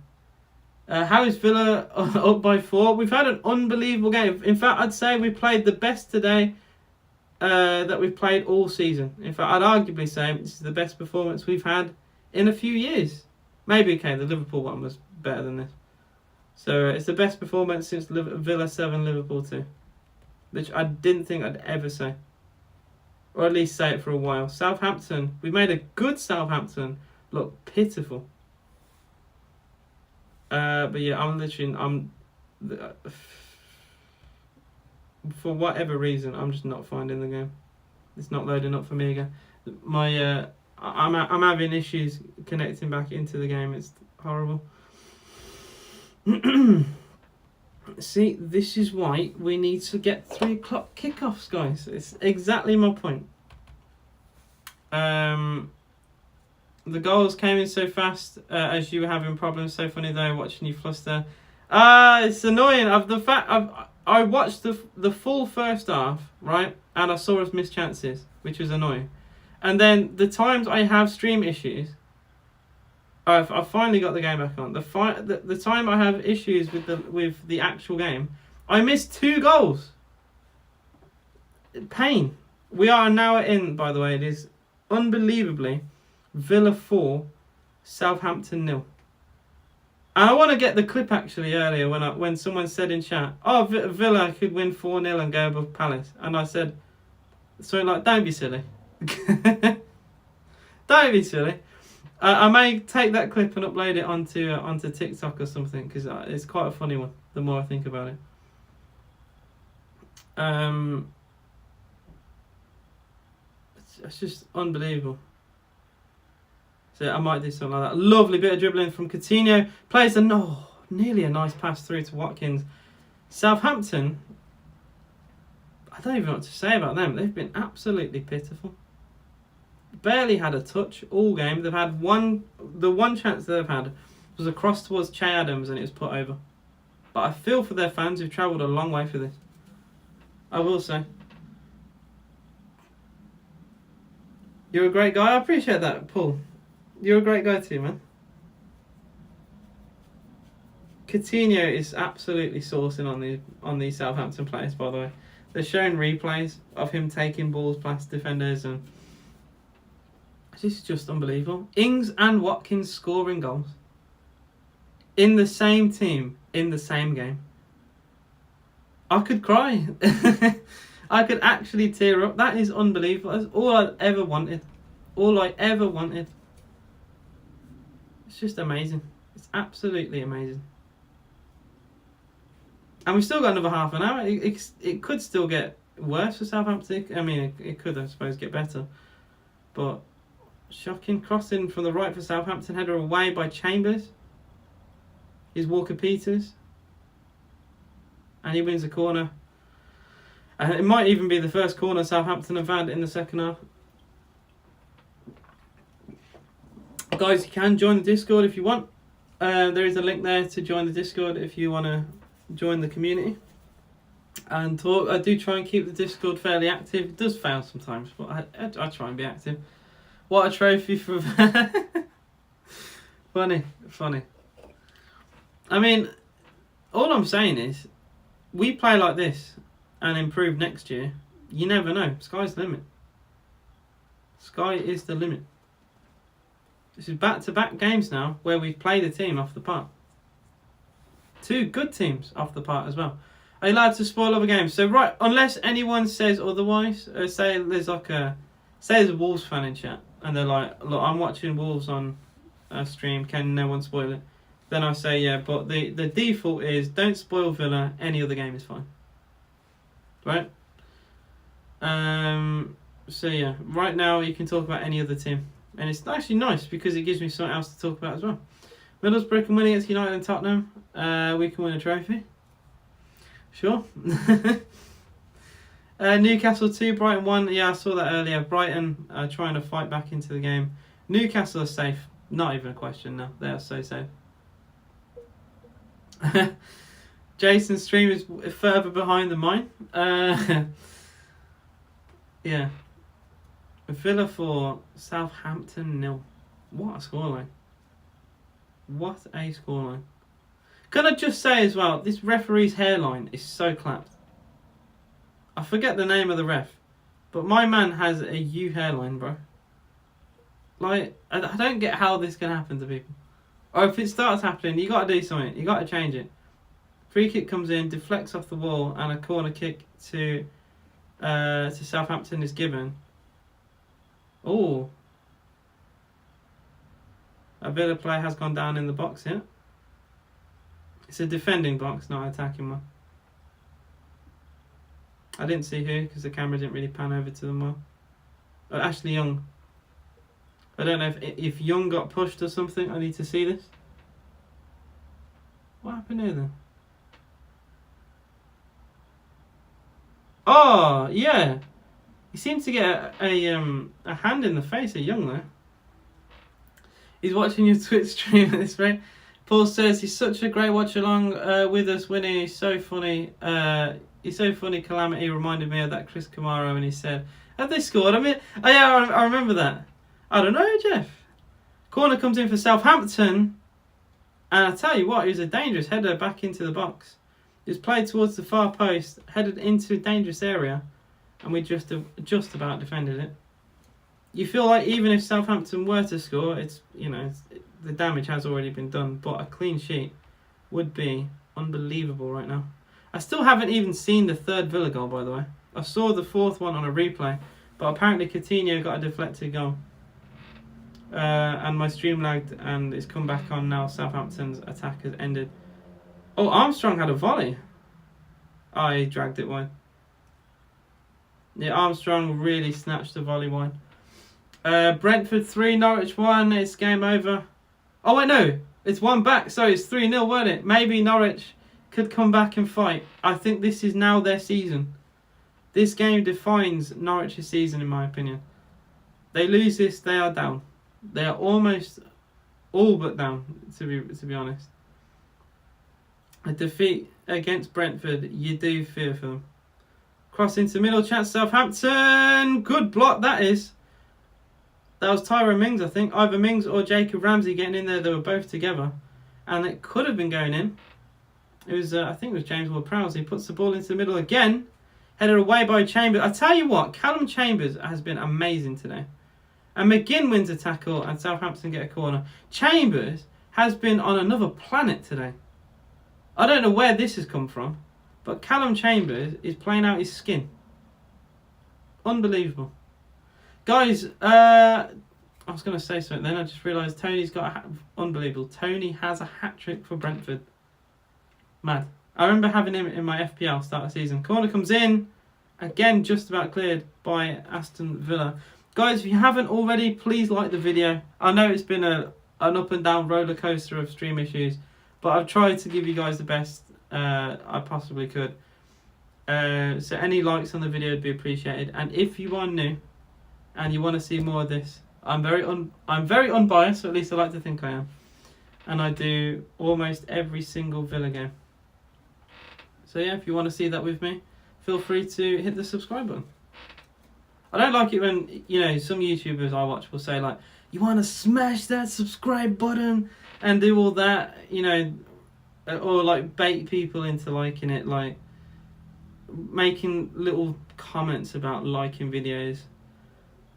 How is Villa up by 4? We've had an unbelievable game. In fact, I'd say we played the best today that we've played all season. In fact, I'd arguably say this is the best performance we've had in a few years. Maybe, okay, the Liverpool one was better than this. So it's the best performance since Villa 7, Liverpool 2. Which I didn't think I'd ever say. Or at least say it for a while. Southampton, we made a good Southampton look pitiful. But yeah, for whatever reason, I'm just not finding the game. It's not loading up for me again. I'm having issues connecting back into the game. It's horrible. See, this is why we need to get 3 o'clock kickoffs, guys. It's exactly my point. The goals came in so fast as you were having problems. So funny though, watching you fluster. It's annoying. I watched the full first half, right, and I saw us miss chances, which was annoying. And then the times I have stream issues, I've finally got the game back on. The time I have issues with the actual game, I missed 2 goals. Pain. We are an hour in, by the way. It is unbelievably Villa 4, Southampton 0. And I want to get the clip actually earlier when someone said in chat, oh, Villa could win 4-0 and go above Palace. And I said, something like, don't be silly. Don't be silly. I may take that clip and upload it onto TikTok or something, because it's quite a funny one, the more I think about it. It's just unbelievable. So I might do something like that. Lovely bit of dribbling from Coutinho. Plays nearly a nice pass through to Watkins. Southampton, I don't even know what to say about them. They've been absolutely pitiful. Barely had a touch all game. They've had the one chance they've had was a cross towards Che Adams and it was put over. But I feel for their fans who've travelled a long way for this. I will say. You're a great guy. I appreciate that, Paul. You're a great guy too, man. Coutinho is absolutely sourcing on these Southampton players, by the way. They're showing replays of him taking balls past defenders, and this is just unbelievable. Ings and Watkins scoring goals in the same team, in the same game. I could cry. I could actually tear up. That is unbelievable. That's all I ever wanted. All I ever wanted. It's just amazing. It's absolutely amazing. And we've still got another half an hour. It could still get worse for Southampton. I mean, it could, I suppose, get better. But shocking crossing from the right for Southampton. Header away by Chambers. Here's Walker-Peters. And he wins the corner. And it might even be the first corner Southampton have had in the second half. Guys, you can join the Discord if you want. There is a link there to join the Discord if you want to join the community and talk. I do try and keep the Discord fairly active. It does fail sometimes, but I try and be active. What a trophy for... Funny. I mean, all I'm saying is, we play like this and improve next year. You never know. Sky's the limit. Sky is the limit. This is back-to-back games now where we've played a team off the park. 2 good teams off the park as well. Are you allowed to spoil other games? So right, unless anyone says otherwise, say there's a Wolves fan in chat and they're like, look, I'm watching Wolves on a stream, can no one spoil it? Then I say yeah, but the default is don't spoil Villa, any other game is fine. Right? So yeah, right now you can talk about any other team. And it's actually nice because it gives me something else to talk about as well. Middlesbrough can win against United and Tottenham. We can win a trophy. Sure. Newcastle 2, Brighton 1. Yeah, I saw that earlier. Brighton trying to fight back into the game. Newcastle are safe. Not even a question now. They are so safe. Jason's stream is further behind than mine. Yeah. Villa 4, Southampton 0. What a scoreline. What a scoreline. Can I just say as well, this referee's hairline is so clapped. I forget the name of the ref, but my man has a U hairline, bro. Like, I don't get how this can happen to people. Or if it starts happening, you got to do something. You got to change it. Free kick comes in, deflects off the wall, and a corner kick to Southampton is given. Oh. A Villa player has gone down in the box here. It's a defending box, not an attacking one. I didn't see who because the camera didn't really pan over to them well. Ashley Young. I don't know if Young got pushed or something. I need to see this. What happened here then? Oh, yeah. He seemed to get a hand in the face of Young there. He's watching your Twitch stream at this rate. Paul says he's such a great watch along with us, Winnie. He's so funny. He's so funny. Calamity reminded me of that Chris Kamara when he said, "Have they scored?" I mean, oh yeah, I remember that. I don't know, Jeff. Corner comes in for Southampton, and I tell you what, it was a dangerous header back into the box. It was played towards the far post, headed into a dangerous area, and we just about defended it. You feel like even if Southampton were to score, the damage has already been done, but a clean sheet would be unbelievable right now. I still haven't even seen the 3rd Villa goal, by the way. I saw the 4th one on a replay, but apparently Coutinho got a deflected goal. And my stream lagged and it's come back on now. Southampton's attack has ended. Oh, Armstrong had a volley. Oh, he dragged it wide. Yeah, Armstrong really snatched the volley wide. Brentford 3, Norwich 1. It's game over. Oh, wait, no. It's 1 back. Sorry, it's 3-0, weren't it? Maybe Norwich could come back and fight. I think this is now their season. This game defines Norwich's season, in my opinion. They lose this, they are down. They are almost all but down, to be honest. A defeat against Brentford, you do fear for them. Cross into middle, chance Southampton. Good block, that is. That was Tyrone Mings, I think. Either Mings or Jacob Ramsey getting in there. They were both together. And it could have been going in. It was, I think it was James Ward-Prowse. He puts the ball into the middle again. Headed away by Chambers. I tell you what, Callum Chambers has been amazing today. And McGinn wins a tackle and Southampton get a corner. Chambers has been on another planet today. I don't know where this has come from, but Callum Chambers is playing out his skin. Unbelievable. Guys, I was going to say something then. I just realised Tony's got unbelievable. Tony has a hat-trick for Brentford. Mad. I remember having him in my FPL start of season. Corner comes in. Again, just about cleared by Aston Villa. Guys, if you haven't already, please like the video. I know it's been an up and down roller coaster of stream issues, but I've tried to give you guys the best I possibly could. So any likes on the video would be appreciated. And if you are new and you want to see more of this, I'm very unbiased, or at least I like to think I am. And I do almost every single Villa game. So yeah, if you want to see that with me, feel free to hit the subscribe button. I don't like it when, some YouTubers I watch will say like, you want to smash that subscribe button and do all that, or like bait people into liking it, like making little comments about liking videos.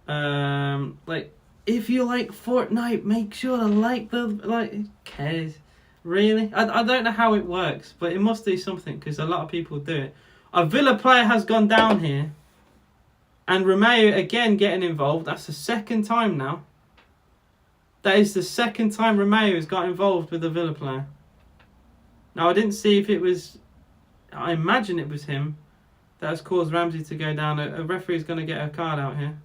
Like, if you like Fortnite, make sure to like the, like, who cares? Really? I don't know how it works, but it must do something, because a lot of people do it. A Villa player has gone down here, and Romeo again getting involved. That's the second time now. That is the second time Romeo has got involved with a Villa player. Now, I didn't see if it was, I imagine it was him that has caused Ramsey to go down. A referee is going to get a card out here.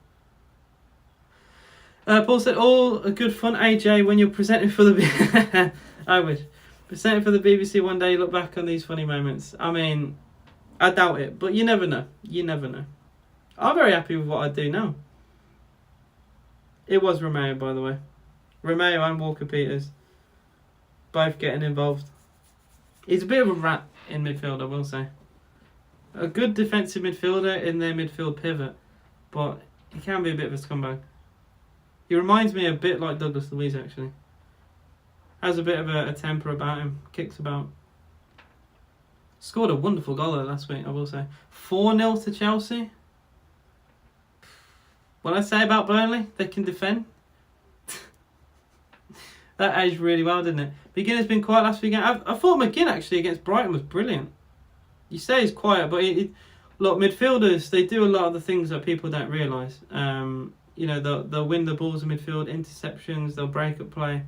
Paul said, all good fun, AJ, when you're presenting for the... I wish. Presenting for the BBC one day, look back on these funny moments. I mean, I doubt it, but you never know. You never know. I'm very happy with what I do now. It was Romeo, by the way. Romeo and Walker Peters both getting involved. He's a bit of a rat in midfield, I will say. A good defensive midfielder in their midfield pivot, but he can be a bit of a scumbag. He reminds me a bit like Douglas Luiz, actually. Has a bit of a temper about him. Kicks about. Scored a wonderful goal there last week, I will say. 4-0 to Chelsea. What I say about Burnley, they can defend. That aged really well, didn't it? McGinn has been quiet last weekend. I thought McGinn actually against Brighton was brilliant. You say he's quiet, but look, midfielders, they do a lot of the things that people don't realise. You know, they'll win the balls in midfield, interceptions, they'll break up play.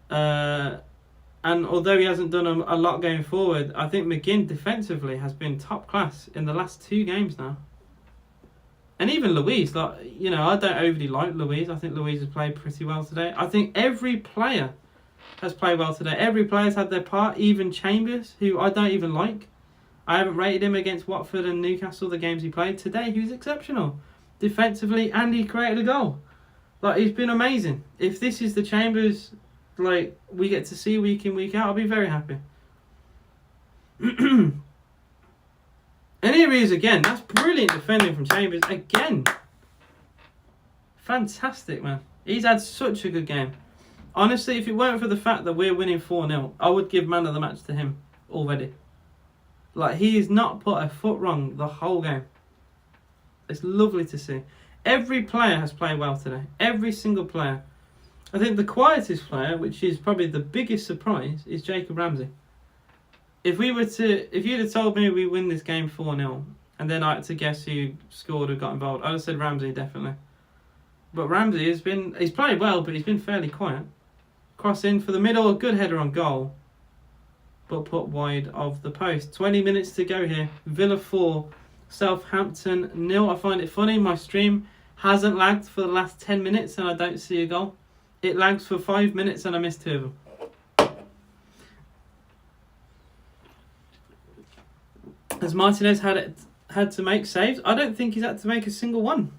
And although he hasn't done a lot going forward, I think McGinn defensively has been top class in the last 2 games now. And even Luiz, like, you know, I don't overly like Luiz. I think Luiz has played pretty well today. I think every player has played well today. Every player's had their part, even Chambers, who I don't even like. I haven't rated him against Watford and Newcastle, the games he played. Today, he was exceptional. Defensively, and he created a goal. Like, he's been amazing. If this is the Chambers, like, we get to see week in, week out, I'll be very happy. And here he is again. That's brilliant defending from Chambers again. Fantastic, man. He's had such a good game. Honestly, if it weren't for the fact that we're winning 4-0, I would give man of the match to him already. Like, he has not put a foot wrong the whole game. It's lovely to see. Every player has played well today. Every single player. I think the quietest player, which is probably the biggest surprise, is Jacob Ramsey. If you'd have told me we win this game 4-0, and then I had to guess who scored or got involved, I'd have said Ramsey, definitely. But Ramsey he's played well, but he's been fairly quiet. Cross in for the middle, a good header on goal, but put wide of the post. 20 minutes to go here. Villa 4, Southampton 0. I find it funny, my stream hasn't lagged for the last 10 minutes and I don't see a goal. It lags for 5 minutes and I missed 2 of them. Has Martinez had to make saves? I don't think he's had to make a single one.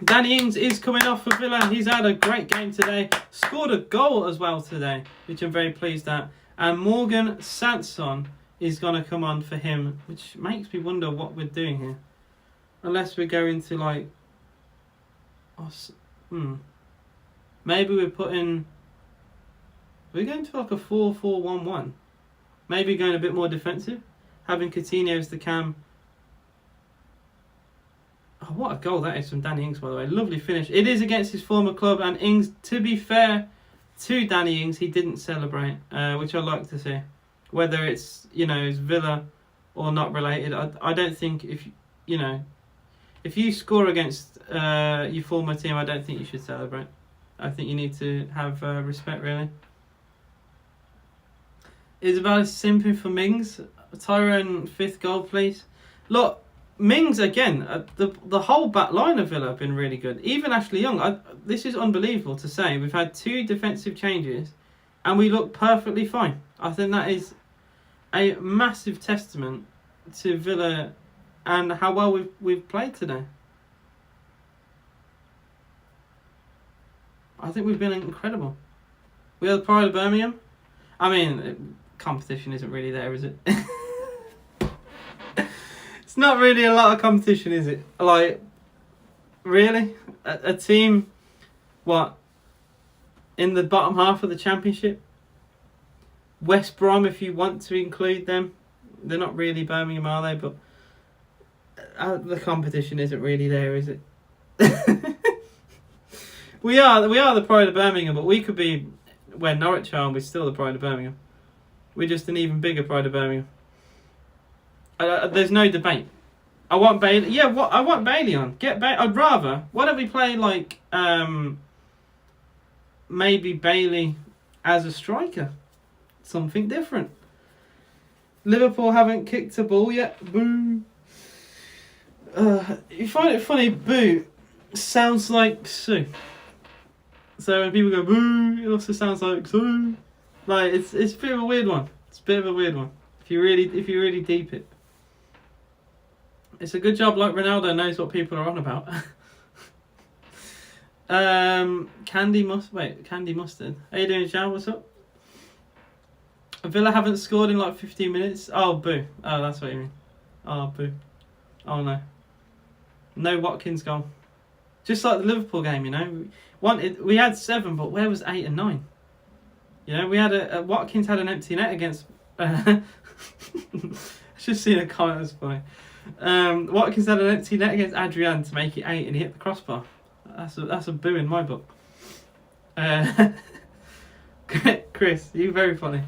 Danny Ings is coming off for Villa. He's had a great game today. Scored a goal as well today, which I'm very pleased at. And Morgan Sanson is going to come on for him, which makes me wonder what we're doing here. Unless we're going to, like... Maybe we're putting... We're going to like a 4-4-1-1. Maybe going a bit more defensive. Having Coutinho as the cam. Oh, what a goal that is from Danny Ings, by the way. Lovely finish. It is against his former club, and Ings, to be fair to Danny Ings, he didn't celebrate, which I like to see. Whether it's, you know, it's Villa or not related, I don't think if you score against your former team, I don't think you should celebrate. I think you need to have respect, really. Isabel is simping for Mings. Tyrone, 5th goal, please. Look, Mings, again, the whole back line of Villa have been really good. Even Ashley Young, this is unbelievable to say. We've had 2 defensive changes and we look perfectly fine. I think that is a massive testament to Villa and how well we've played today. I think we've been incredible. We are the pride of Birmingham. I mean, competition isn't really there, is it? It's not really a lot of competition, is it? Like, really? A team, what, in the bottom half of the championship? West Brom, if you want to include them. They're not really Birmingham, are they? But the competition isn't really there, is it? We are the pride of Birmingham, but we could be where Norwich are, and we're still the pride of Birmingham. We're just an even bigger pride of Birmingham. There's no debate. I want Bailey. Yeah, I want Bailey on. Get Bailey. I'd rather. Why don't we play like maybe Bailey as a striker? Something different. Liverpool haven't kicked a ball yet. Boo. You find it funny? Boo sounds like Sue. So when people go boo, it also sounds like Sue. Like it's a bit of a weird one. It's a bit of a weird one. If you really deep it. It's a good job like Ronaldo knows what people are on about. Candy Mustard. How you doing, Shao? What's up? Villa haven't scored in like 15 minutes. Oh, boo. Oh, that's what you mean. Oh, boo. Oh, no. No Watkins goal. Just like the Liverpool game, you know. We had 7, but where was 8 and 9? You know, we had Watkins had an empty net against... I just seen a comment that's funny. Watkins had an empty net against Adrian to make it 8 and he hit the crossbar. That's a boo in my book. Chris, you're very funny.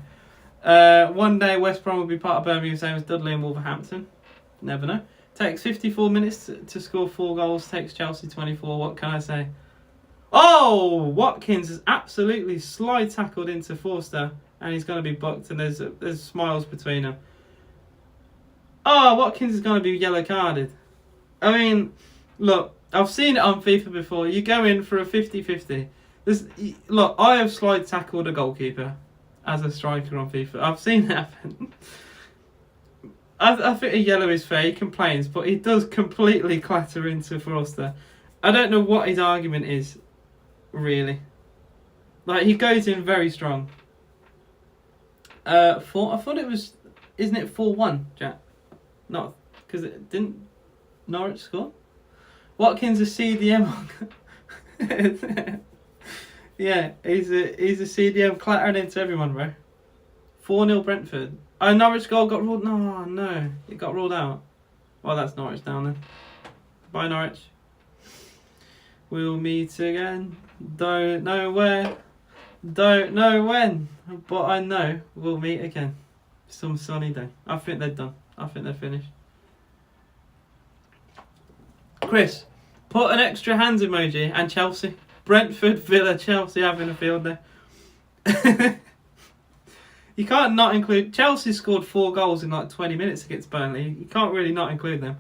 One day West Brom will be part of Birmingham, same as Dudley and Wolverhampton. Never know. Takes 54 minutes to score 4 goals. Takes Chelsea 24. What can I say? Oh, Watkins has absolutely slide tackled into Forster, and he's going to be booked. And there's smiles between them. Oh, Watkins is going to be yellow carded. I mean, look, I've seen it on FIFA before. You go in for a 50-50. Look, I have slide tackled a goalkeeper as a striker on FIFA. I've seen it happen. I think a yellow is fair. He complains, but he does completely clatter into Forster. I don't know what his argument is, really. Like, he goes in very strong. I thought it was... Isn't it 4-1, Jack? Not... Because it didn't... Norwich score? Watkins a CDM. Yeah, he's a CDM clattering into everyone, bro. 4-0 Brentford. Oh, Norwich goal got ruled... No. It got ruled out. Well, that's Norwich down then. Bye, Norwich. We'll meet again. Don't know where. Don't know when. But I know we'll meet again. Some sunny day. I think they're done. I think they're finished. Chris, put an extra hands emoji and Chelsea. Brentford, Villa, Chelsea having a field there. You can't not include... Chelsea scored 4 goals in like 20 minutes against Burnley. You can't really not include them.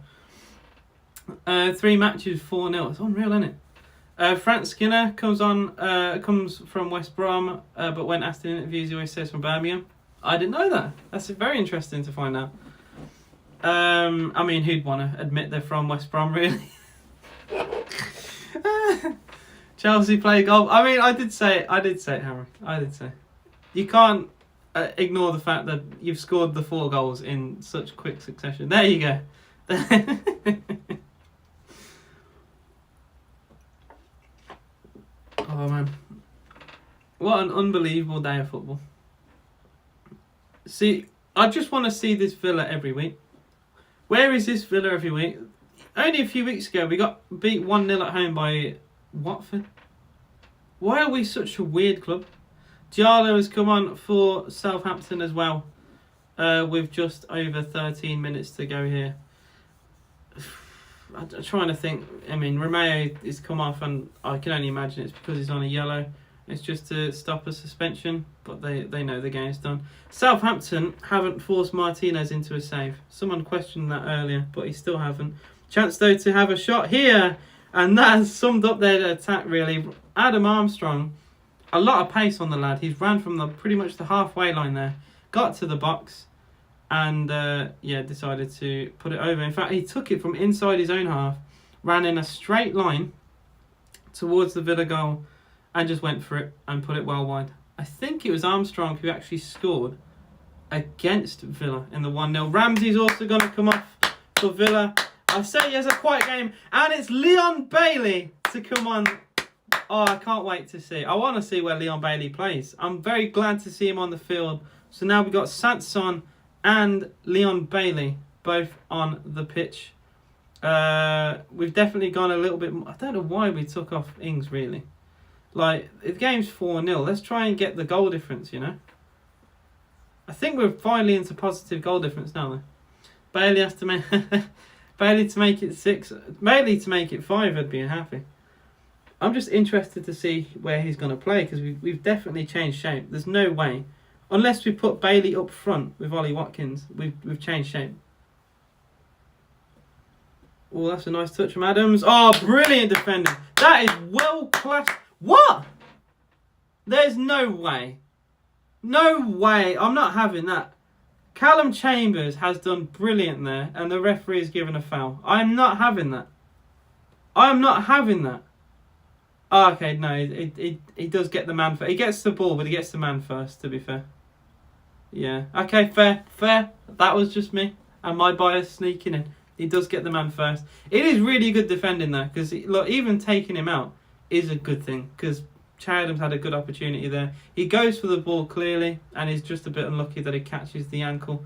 3 matches, 4-0. It's unreal, isn't it? Frank Skinner comes from West Brom, but when asked in interviews, he always says from Birmingham. I didn't know that. That's very interesting to find out. I mean, who'd want to admit they're from West Brom, really? Chelsea play golf. I mean, I did say it, Harry. I did say. You can't ignore the fact that you've scored the 4 goals in such quick succession. There you go. Oh, man. What an unbelievable day of football. See, I just want to see this Villa every week. Where is this Villa every week? Only a few weeks ago, we got beat 1-0 at home by Watford. Why are we such a weird club? Diallo has come on for Southampton as well, with just over 13 minutes to go here. I'm trying to think. I mean, Romeo has come off, and I can only imagine it's because he's on a yellow. It's just to stop a suspension, but they know the game's done. Southampton haven't forced Martinez into a save. Someone questioned that earlier, but he still haven't. Chance, though, to have a shot here, and that has summed up their attack, really. Adam Armstrong, a lot of pace on the lad. He's ran from pretty much the halfway line there, got to the box, and decided to put it over. In fact, he took it from inside his own half, ran in a straight line towards the Villa goal, and just went for it and put it well wide. I think it was Armstrong who actually scored against Villa in the 1-0. Ramsey's also going to come off for Villa. I say he has a quiet game, and it's Leon Bailey to come on. Oh, I can't wait to see. I want to see where Leon Bailey plays. I'm very glad to see him on the field So now we've got Sanson and Leon Bailey both on the pitch. We've definitely gone a little bit more. I don't know why we took off Ings, really. Like, if the game's 4-0, let's try and get the goal difference, you know? I think we're finally into positive goal difference now, though. Bailey has to make... Bailey to make it 6. Bailey to make it 5, I'd be happy. I'm just interested to see where he's going to play, because we've definitely changed shape. There's no way. Unless we put Bailey up front with Ollie Watkins, we've changed shape. Oh, that's a nice touch from Adams. Oh, brilliant defending. That is well class. What? There's no way. No way. I'm not having that. Callum Chambers has done brilliant there, and the referee has given a foul. I'm not having that. I'm not having that. Oh, okay, no, he does get the man first. He gets the ball, but he gets the man first, to be fair. Yeah. Okay, fair. That was just me and my bias sneaking in. He does get the man first. It is really good defending there, because look, even taking him out is a good thing, because Adams had a good opportunity there. He goes for the ball clearly, and he's just a bit unlucky that he catches the ankle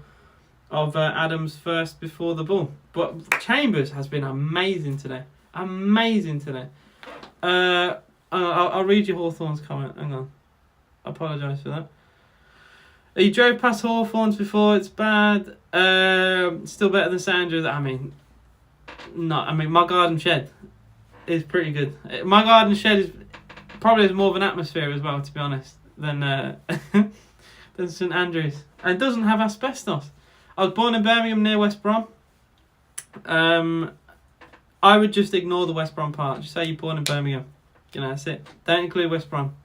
of Adams first before the ball. But Chambers has been amazing today. Amazing today. I'll read your Hawthorne's comment. Hang on. I apologise for that. He drove past Hawthorne's before. It's bad. Still better than Sandra's. My garden shed is pretty good. My garden shed is probably has more of an atmosphere as well, to be honest, than than St Andrews. And it doesn't have asbestos. I was born in Birmingham near West Brom. I would just ignore the West Brom part. Just say you're born in Birmingham. You know, that's it. Don't include West Brom.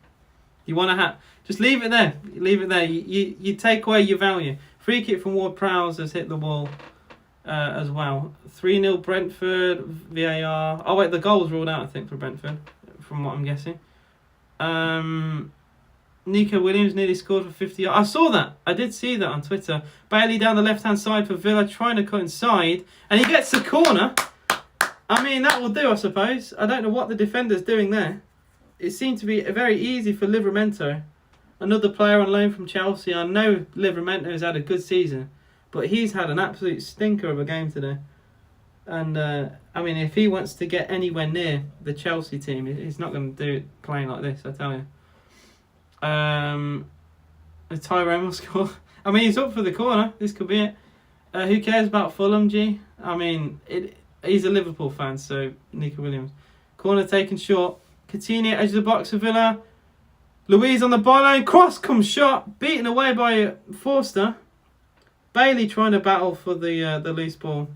You want to just leave it there. Leave it there. You take away your value. Free kick from Ward Prowse has hit the wall as well. 3-0 Brentford. VAR. Oh wait, the goal was ruled out, I think, for Brentford, from what I'm guessing. Nico Williams nearly scored for 50 yards. I saw that. I did see that on Twitter. Bailey down the left-hand side for Villa, trying to cut inside, and he gets the corner. I mean, that will do, I suppose. I don't know what the defender's doing there. It seemed to be very easy for Livramento. Another player on loan from Chelsea. I know Livramento has had a good season, but he's had an absolute stinker of a game today. And, I mean, if he wants to get anywhere near the Chelsea team, he's not going to do it playing like this, I tell you. Tyrone will score. I mean, he's up for the corner. This could be it. Who cares about Fulham, G? I mean, he's a Liverpool fan, so Nico Williams. Corner taken short. Coutinho, edge of the box for Villa. Louise on the byline. Cross comes shot. Beaten away by Forster. Bailey trying to battle for the loose ball.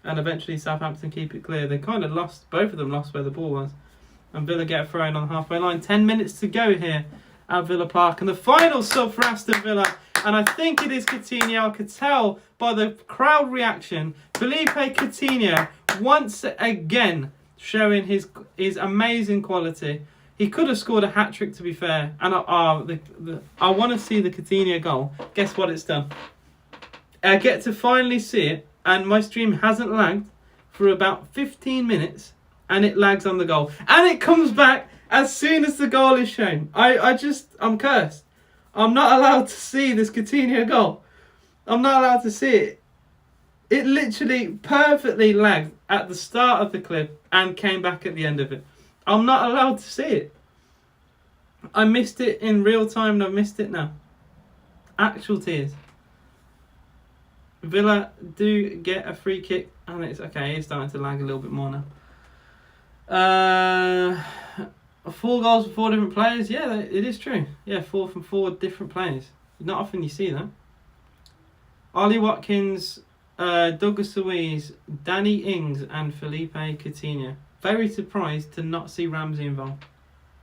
And eventually Southampton keep it clear. They kind of lost. Both of them lost where the ball was. And Villa get thrown on the halfway line. 10 minutes to go here at Villa Park. And the final sub for Aston Villa. And I think it is Coutinho. I could tell by the crowd reaction. Felipe Coutinho once again showing his amazing quality. He could have scored a hat-trick, to be fair. And I want to see the Coutinho goal. Guess what it's done? I get to finally see it. And my stream hasn't lagged for about 15 minutes. And it lags on the goal. And it comes back as soon as the goal is shown. I'm cursed. I'm not allowed to see this Coutinho goal. I'm not allowed to see it. It literally perfectly lagged at the start of the clip and came back at the end of it. I'm not allowed to see it. I missed it in real time and I've missed it now. Actual tears. Villa do get a free kick and it's okay, it's starting to lag a little bit more now. 4 goals from 4 different players. Yeah, it is true. Yeah, 4 from 4 different players. Not often you see that. Ollie Watkins, Douglas Luiz, Danny Ings and Felipe Coutinho. Very surprised to not see Ramsey involved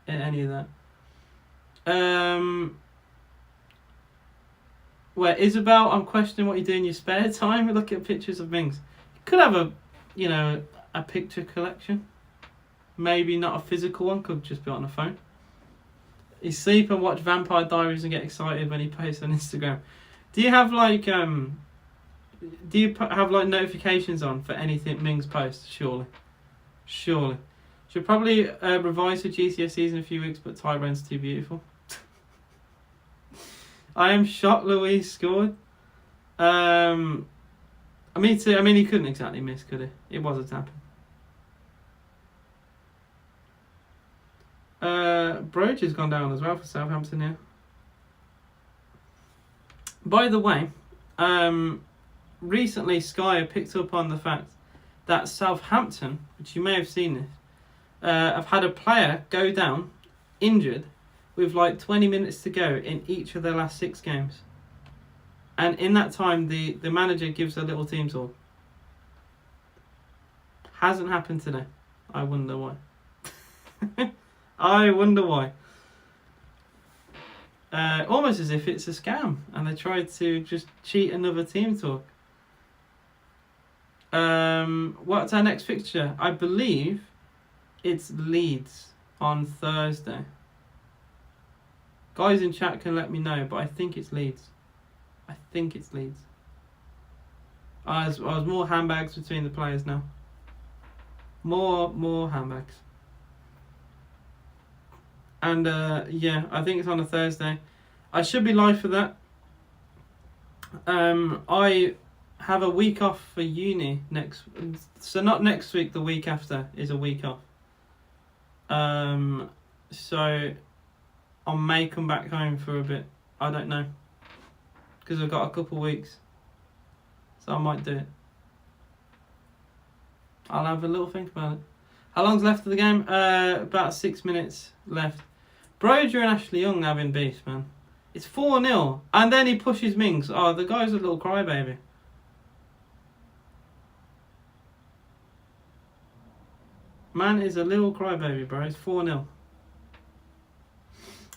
in any of that. Where Isabel, I'm questioning what you do in your spare time. Look at pictures of Mings. You could have a picture collection. Maybe not a physical one, could just be on a phone. You sleep and watch Vampire Diaries and get excited when he posts on Instagram. Do you have notifications on for anything Mings posts? Surely. Should probably revise for GCSEs in a few weeks, but Tyrone's too beautiful. I am shocked Luis scored. Me too. I mean, he couldn't exactly miss, could he? It was a tap. Broge has gone down as well for Southampton here. By the way, recently Sky picked up on the fact that Southampton, which you may have seen this, have had a player go down, injured, with like 20 minutes to go in each of their last 6 games. And in that time, the manager gives a little team talk. Hasn't happened today. I wonder why. I wonder why. Almost as if it's a scam and they tried to just cheat another team talk. What's our next fixture? I believe it's Leeds on Thursday. Guys in chat can let me know, but I think it's Leeds. There's more handbags between the players now. More handbags. And yeah, I think it's on a Thursday. I should be live for that. I have a week off for uni so not next week, the week after is a week off. So I may come back home for a bit. I don't know, because I've got a couple weeks, so I might do it. I'll have a little think about it. How long's left of the game? About 6 minutes left. Broger and Ashley Young having beef, man. It's 4-0, and then he pushes Mings. Oh, the guy's a little crybaby. Man is a little crybaby, bro. It's 4-0.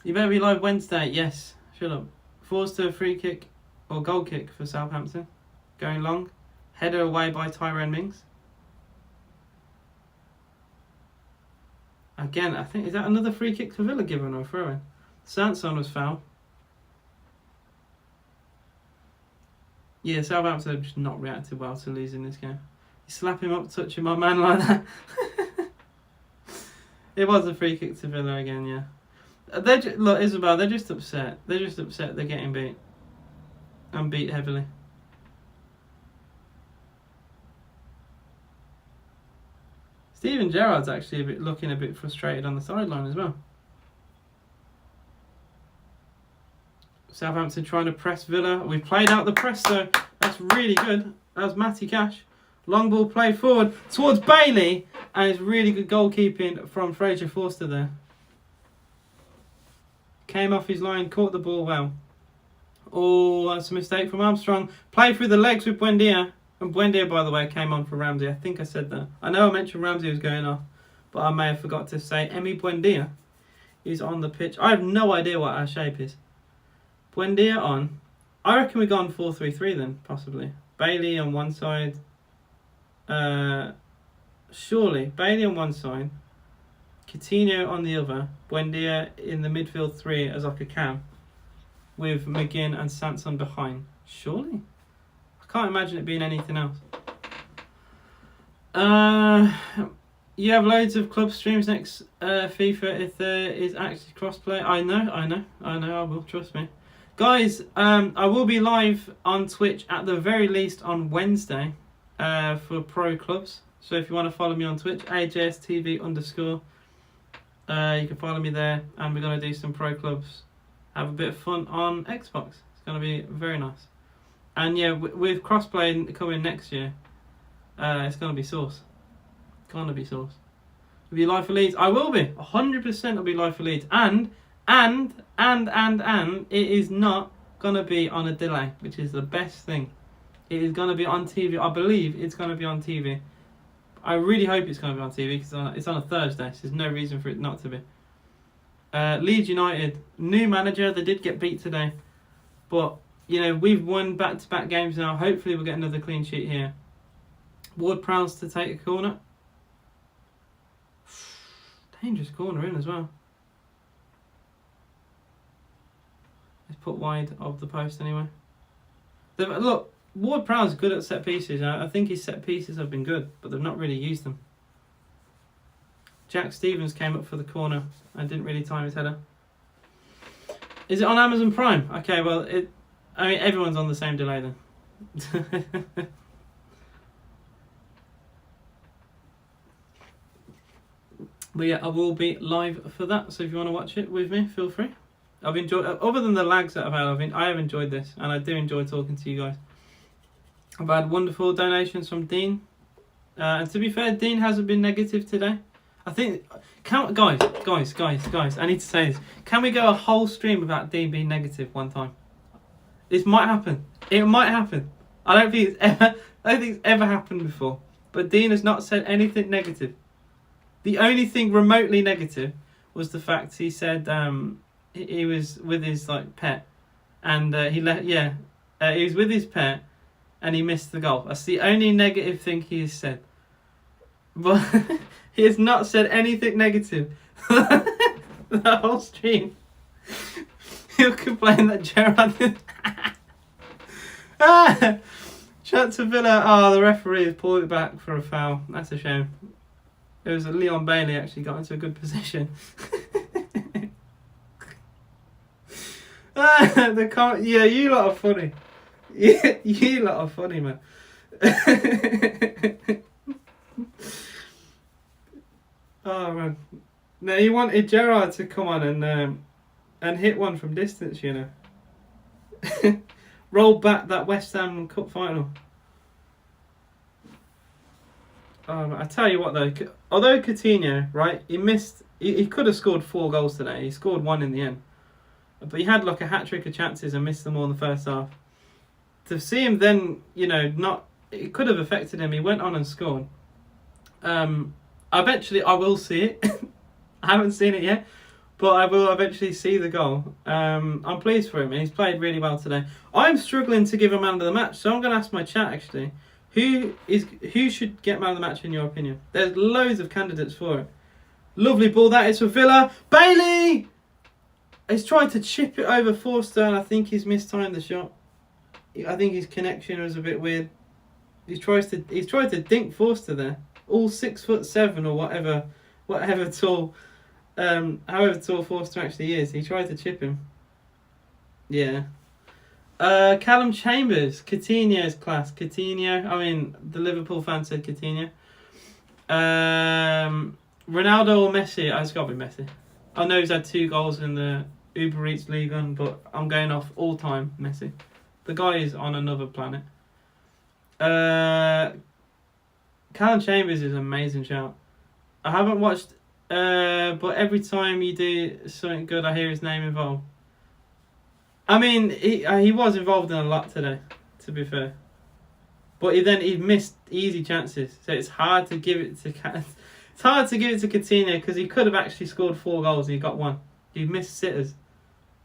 You better be live Wednesday. Yes. Shut up. Forced to a free kick or goal kick for Southampton. Going long. Header away by Tyrone Mings. Again, I think, is that another free kick for Villa given or throw-in? Sanson was foul. Yeah, Southampton have just not reacted well to losing this game. You slap him up, touching my man like that. It was a free kick to Villa again, yeah. Look, Isabel, they're just upset. They're getting beat. And beat heavily. Steven Gerrard's actually looking a bit frustrated on the sideline as well. Southampton trying to press Villa. We've played out the press though. That's really good. That's Matty Cash. Long ball played forward towards Bailey. And it's really good goalkeeping from Fraser Forster there. Came off his line, caught the ball well. Oh, that's a mistake from Armstrong. Play through the legs with Buendia. And Buendia, by the way, came on for Ramsey. I think I said that. I know I mentioned Ramsey was going off, but I may have forgot to say Emi Buendia is on the pitch. I have no idea what our shape is. Buendia on. I reckon we've gone 4-3-3 then, possibly. Bailey on one side. Surely. Bailey on one side. Coutinho on the other. Buendia in the midfield 3 as like a cam. With McGinn and Sanson behind. Surely. Can't imagine it being anything else. You have loads of club streams next FIFA if there is actually crossplay. I know, I will, trust me. Guys, I will be live on Twitch at the very least on Wednesday for pro clubs. So if you want to follow me on Twitch, AJSTV_. You can follow me there, and we're going to do some pro clubs. Have a bit of fun on Xbox. It's going to be very nice. And yeah, with crossplay coming next year, it's going to be sauce. Will be live for Leeds? I will be. 100% will be live for Leeds. And it is not going to be on a delay, which is the best thing. It is going to be on TV. I believe it's going to be on TV. I really hope it's going to be on TV because it's on a Thursday, so there's no reason for it not to be. Leeds United, new manager. They did get beat today, but you know, we've won back-to-back games now. Hopefully we'll get another clean sheet here. Ward-Prowse to take a corner. Dangerous corner in as well. Let's put wide of the post anyway. Look, Ward-Prowse is good at set pieces. I think his set pieces have been good, but they've not really used them. Jack Stevens came up for the corner and didn't really time his header. Is it on Amazon Prime? Okay, well, I mean, everyone's on the same delay then. But yeah, I will be live for that, so if you want to watch it with me, feel free. I've enjoyed, other than the lags that I've had, I have enjoyed this, and I do enjoy talking to you guys. I've had wonderful donations from Dean, and to be fair, Dean hasn't been negative today. I think, guys, I need to say this. Can we go a whole stream without Dean being negative one time? This might happen. It might happen. I don't think it's ever happened before. But Dean has not said anything negative. The only thing remotely negative was the fact he said he was with his pet, and he was with his pet, and he missed the goal. That's the only negative thing he has said. But he has not said anything negative the whole stream. He'll complain that Gerard. Chance of Villa. Oh, the referee has pulled it back for a foul. That's a shame. It was Leon Bailey actually got into a good position. Yeah, you lot are funny. You lot are funny, man. Oh man. No, he wanted Gerard to come on and hit one from distance, you know. Roll back that West Ham Cup final. I tell you what though, although Coutinho, right, he could have scored 4 goals today. He scored 1 in the end. But he had like a hat-trick of chances and missed them all in the first half. To see him then, you know, it could have affected him. He went on and scored. Eventually I will see it. I haven't seen it yet, but I will eventually see the goal. I'm pleased for him, and he's played really well today. I'm struggling to give a man of the match, so I'm going to ask my chat actually. Who should get man of the match in your opinion? There's loads of candidates for it. Lovely ball that is for Villa. Bailey! He's tried to chip it over Forster, and I think he's mistimed the shot. I think his connection was a bit weird. He's tried to dink Forster there. All 6'7" or whatever tall, however tall Forster actually is. He tried to chip him. Yeah. Callum Chambers, Coutinho's class. Coutinho, I mean, the Liverpool fan said Coutinho. Ronaldo or Messi? It's got to be Messi. I know he's had 2 goals in the Uber Eats League, but I'm going off all time Messi. The guy is on another planet. Callum Chambers is an amazing shout. I haven't watched, but every time you do something good, I hear his name involved. I mean, he was involved in a lot today, to be fair. But he missed easy chances, so it's hard to give it to Coutinho because he could have actually scored 4 goals and he got 1. He missed sitters,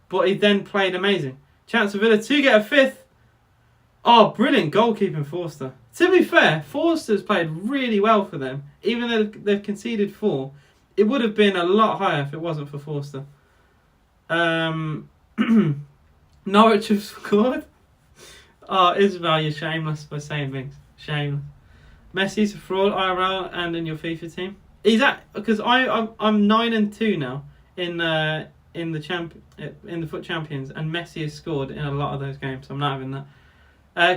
but he then played amazing. Chance of Villa to get a 5th. Oh, brilliant goalkeeping, Forster. To be fair, Forster's played really well for them, even though they've conceded 4. It would have been a lot higher if it wasn't for Forster. Norwich have scored. Oh, Isabel, you're shameless by saying things. Shameless. Messi's a fraud IRL and in your FIFA team. Because I'm 9-2 now in the FUT Champions, and Messi has scored in a lot of those games. So I'm not having that.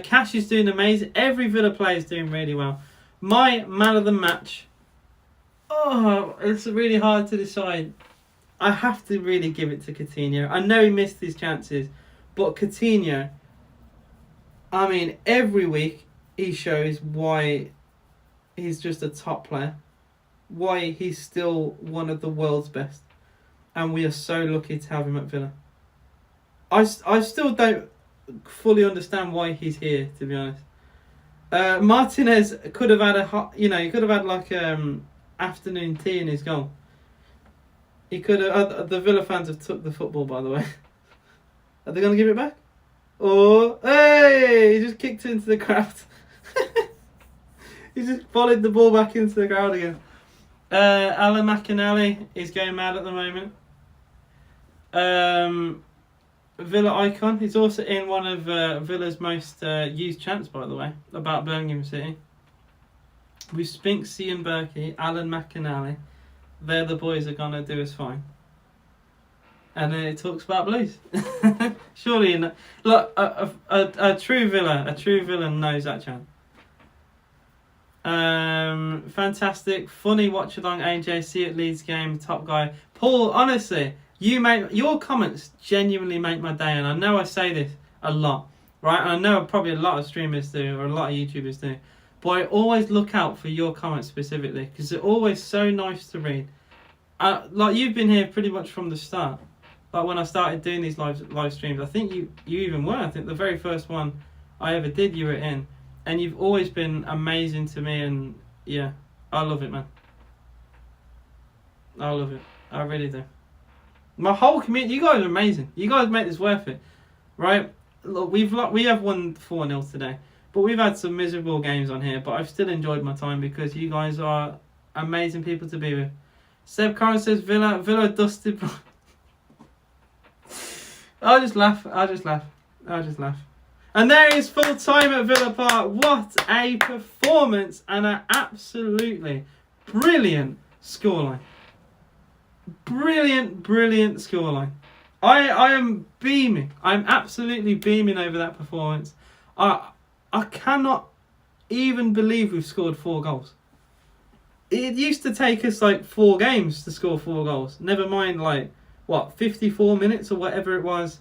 Cash is doing amazing. Every Villa player is doing really well. My man of the match. Oh, it's really hard to decide. I have to really give it to Coutinho. I know he missed his chances, but Coutinho, I mean, every week he shows why he's just a top player, why he's still one of the world's best, and we are so lucky to have him at Villa. I still don't fully understand why he's here, to be honest. Martinez could have had he could have had like afternoon tea in his goal. He could have. The Villa fans have took the football, by the way. Are they going to give it back? Or hey, he just kicked it into the crowd. He just volleyed the ball back into the crowd again. Alan McInally is going mad at the moment. Villa icon. He's also in one of Villa's most used chants, by the way, about Birmingham City. With Spinksy and Berkey, Alan McInally. They're the boys that are going to do us fine. and it talks about Blues. Surely, look, a true villain knows that chant. Fantastic, funny watch-along. AJ, see you at Leeds game, top guy. Paul, honestly, your comments genuinely make my day, and I know I say this a lot, right? And I know probably a lot of streamers do, or a lot of YouTubers do, but I always look out for your comments specifically because they're always so nice to read. Like you've been here pretty much from the start. Like when I started doing these live streams, I think you even were. I think the very first one I ever did, you were in. And you've always been amazing to me, and yeah, I love it, man. I love it. I really do. My whole community, you guys are amazing. You guys make this worth it, right? Look, we have won 4-0 today, but we've had some miserable games on here. But I've still enjoyed my time because you guys are amazing people to be with. Seb Curran says Villa dusted. I'll just laugh. And there is full time at Villa Park. What a performance and an absolutely brilliant scoreline. Brilliant scoreline. I am beaming. I'm absolutely beaming over that performance. I cannot even believe we've scored 4 goals. It used to take us like 4 games to score 4 goals. Never mind 54 minutes or whatever it was.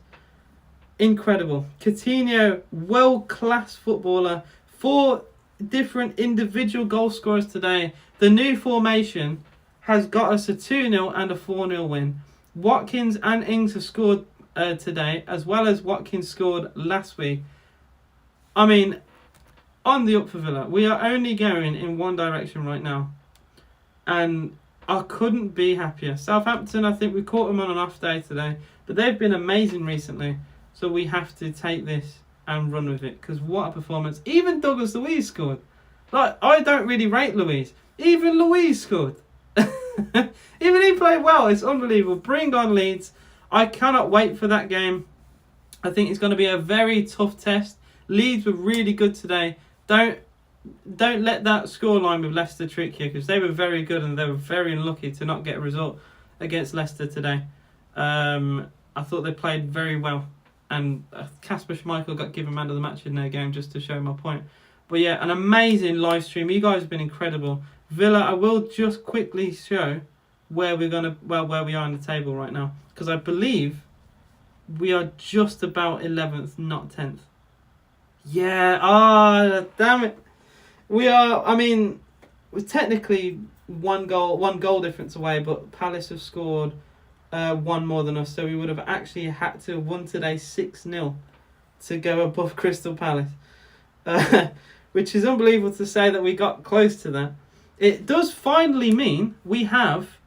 Incredible. Coutinho, world-class footballer. 4 different individual goal scorers today. The new formation has got us a 2-0 and a 4-0 win. Watkins and Ings have scored today, as well as Watkins scored last week. I mean, on the up for Villa. We are only going in one direction right now. And I couldn't be happier. Southampton, I think we caught them on an off day today. But they've been amazing recently. So we have to take this and run with it. Because what a performance. Even Douglas Luiz scored. Like, I don't really rate Luiz. Even Luiz scored. Even he played well. It's unbelievable. Bring on Leeds. I cannot wait for that game. I think it's going to be a very tough test. Leeds were really good today. Don't let that scoreline with Leicester trick you, because they were very good and they were very unlucky to not get a result against Leicester today. I thought they played very well. And Kasper Schmeichel got given man of the match in their game, just to show my point. But yeah, an amazing live stream. You guys have been incredible. Villa, I will just quickly show where we are in the table right now, because I believe we are just about 11th, not 10th. Yeah, damn it. We are, I mean, we're technically one goal difference away, but Palace have scored 1 more than us, so we would have actually had to have won today 6-0 to go above Crystal Palace, which is unbelievable to say that we got close to that. It does finally mean we have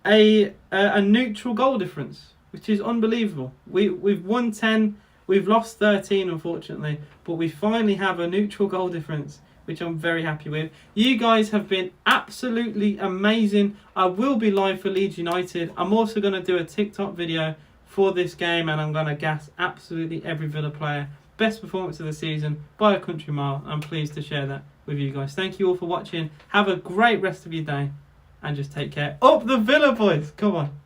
a neutral goal difference, which is unbelievable. We've won 10, we've lost 13 unfortunately, but we finally have a neutral goal difference, which I'm very happy with. You guys have been absolutely amazing. I will be live for Leeds United. I'm also going to do a TikTok video for this game, and I'm going to gas absolutely every Villa player. Best performance of the season by a country mile. I'm pleased to share that with you guys. Thank you all for watching. Have a great rest of your day, and just take care. Up the Villa, boys. Come on.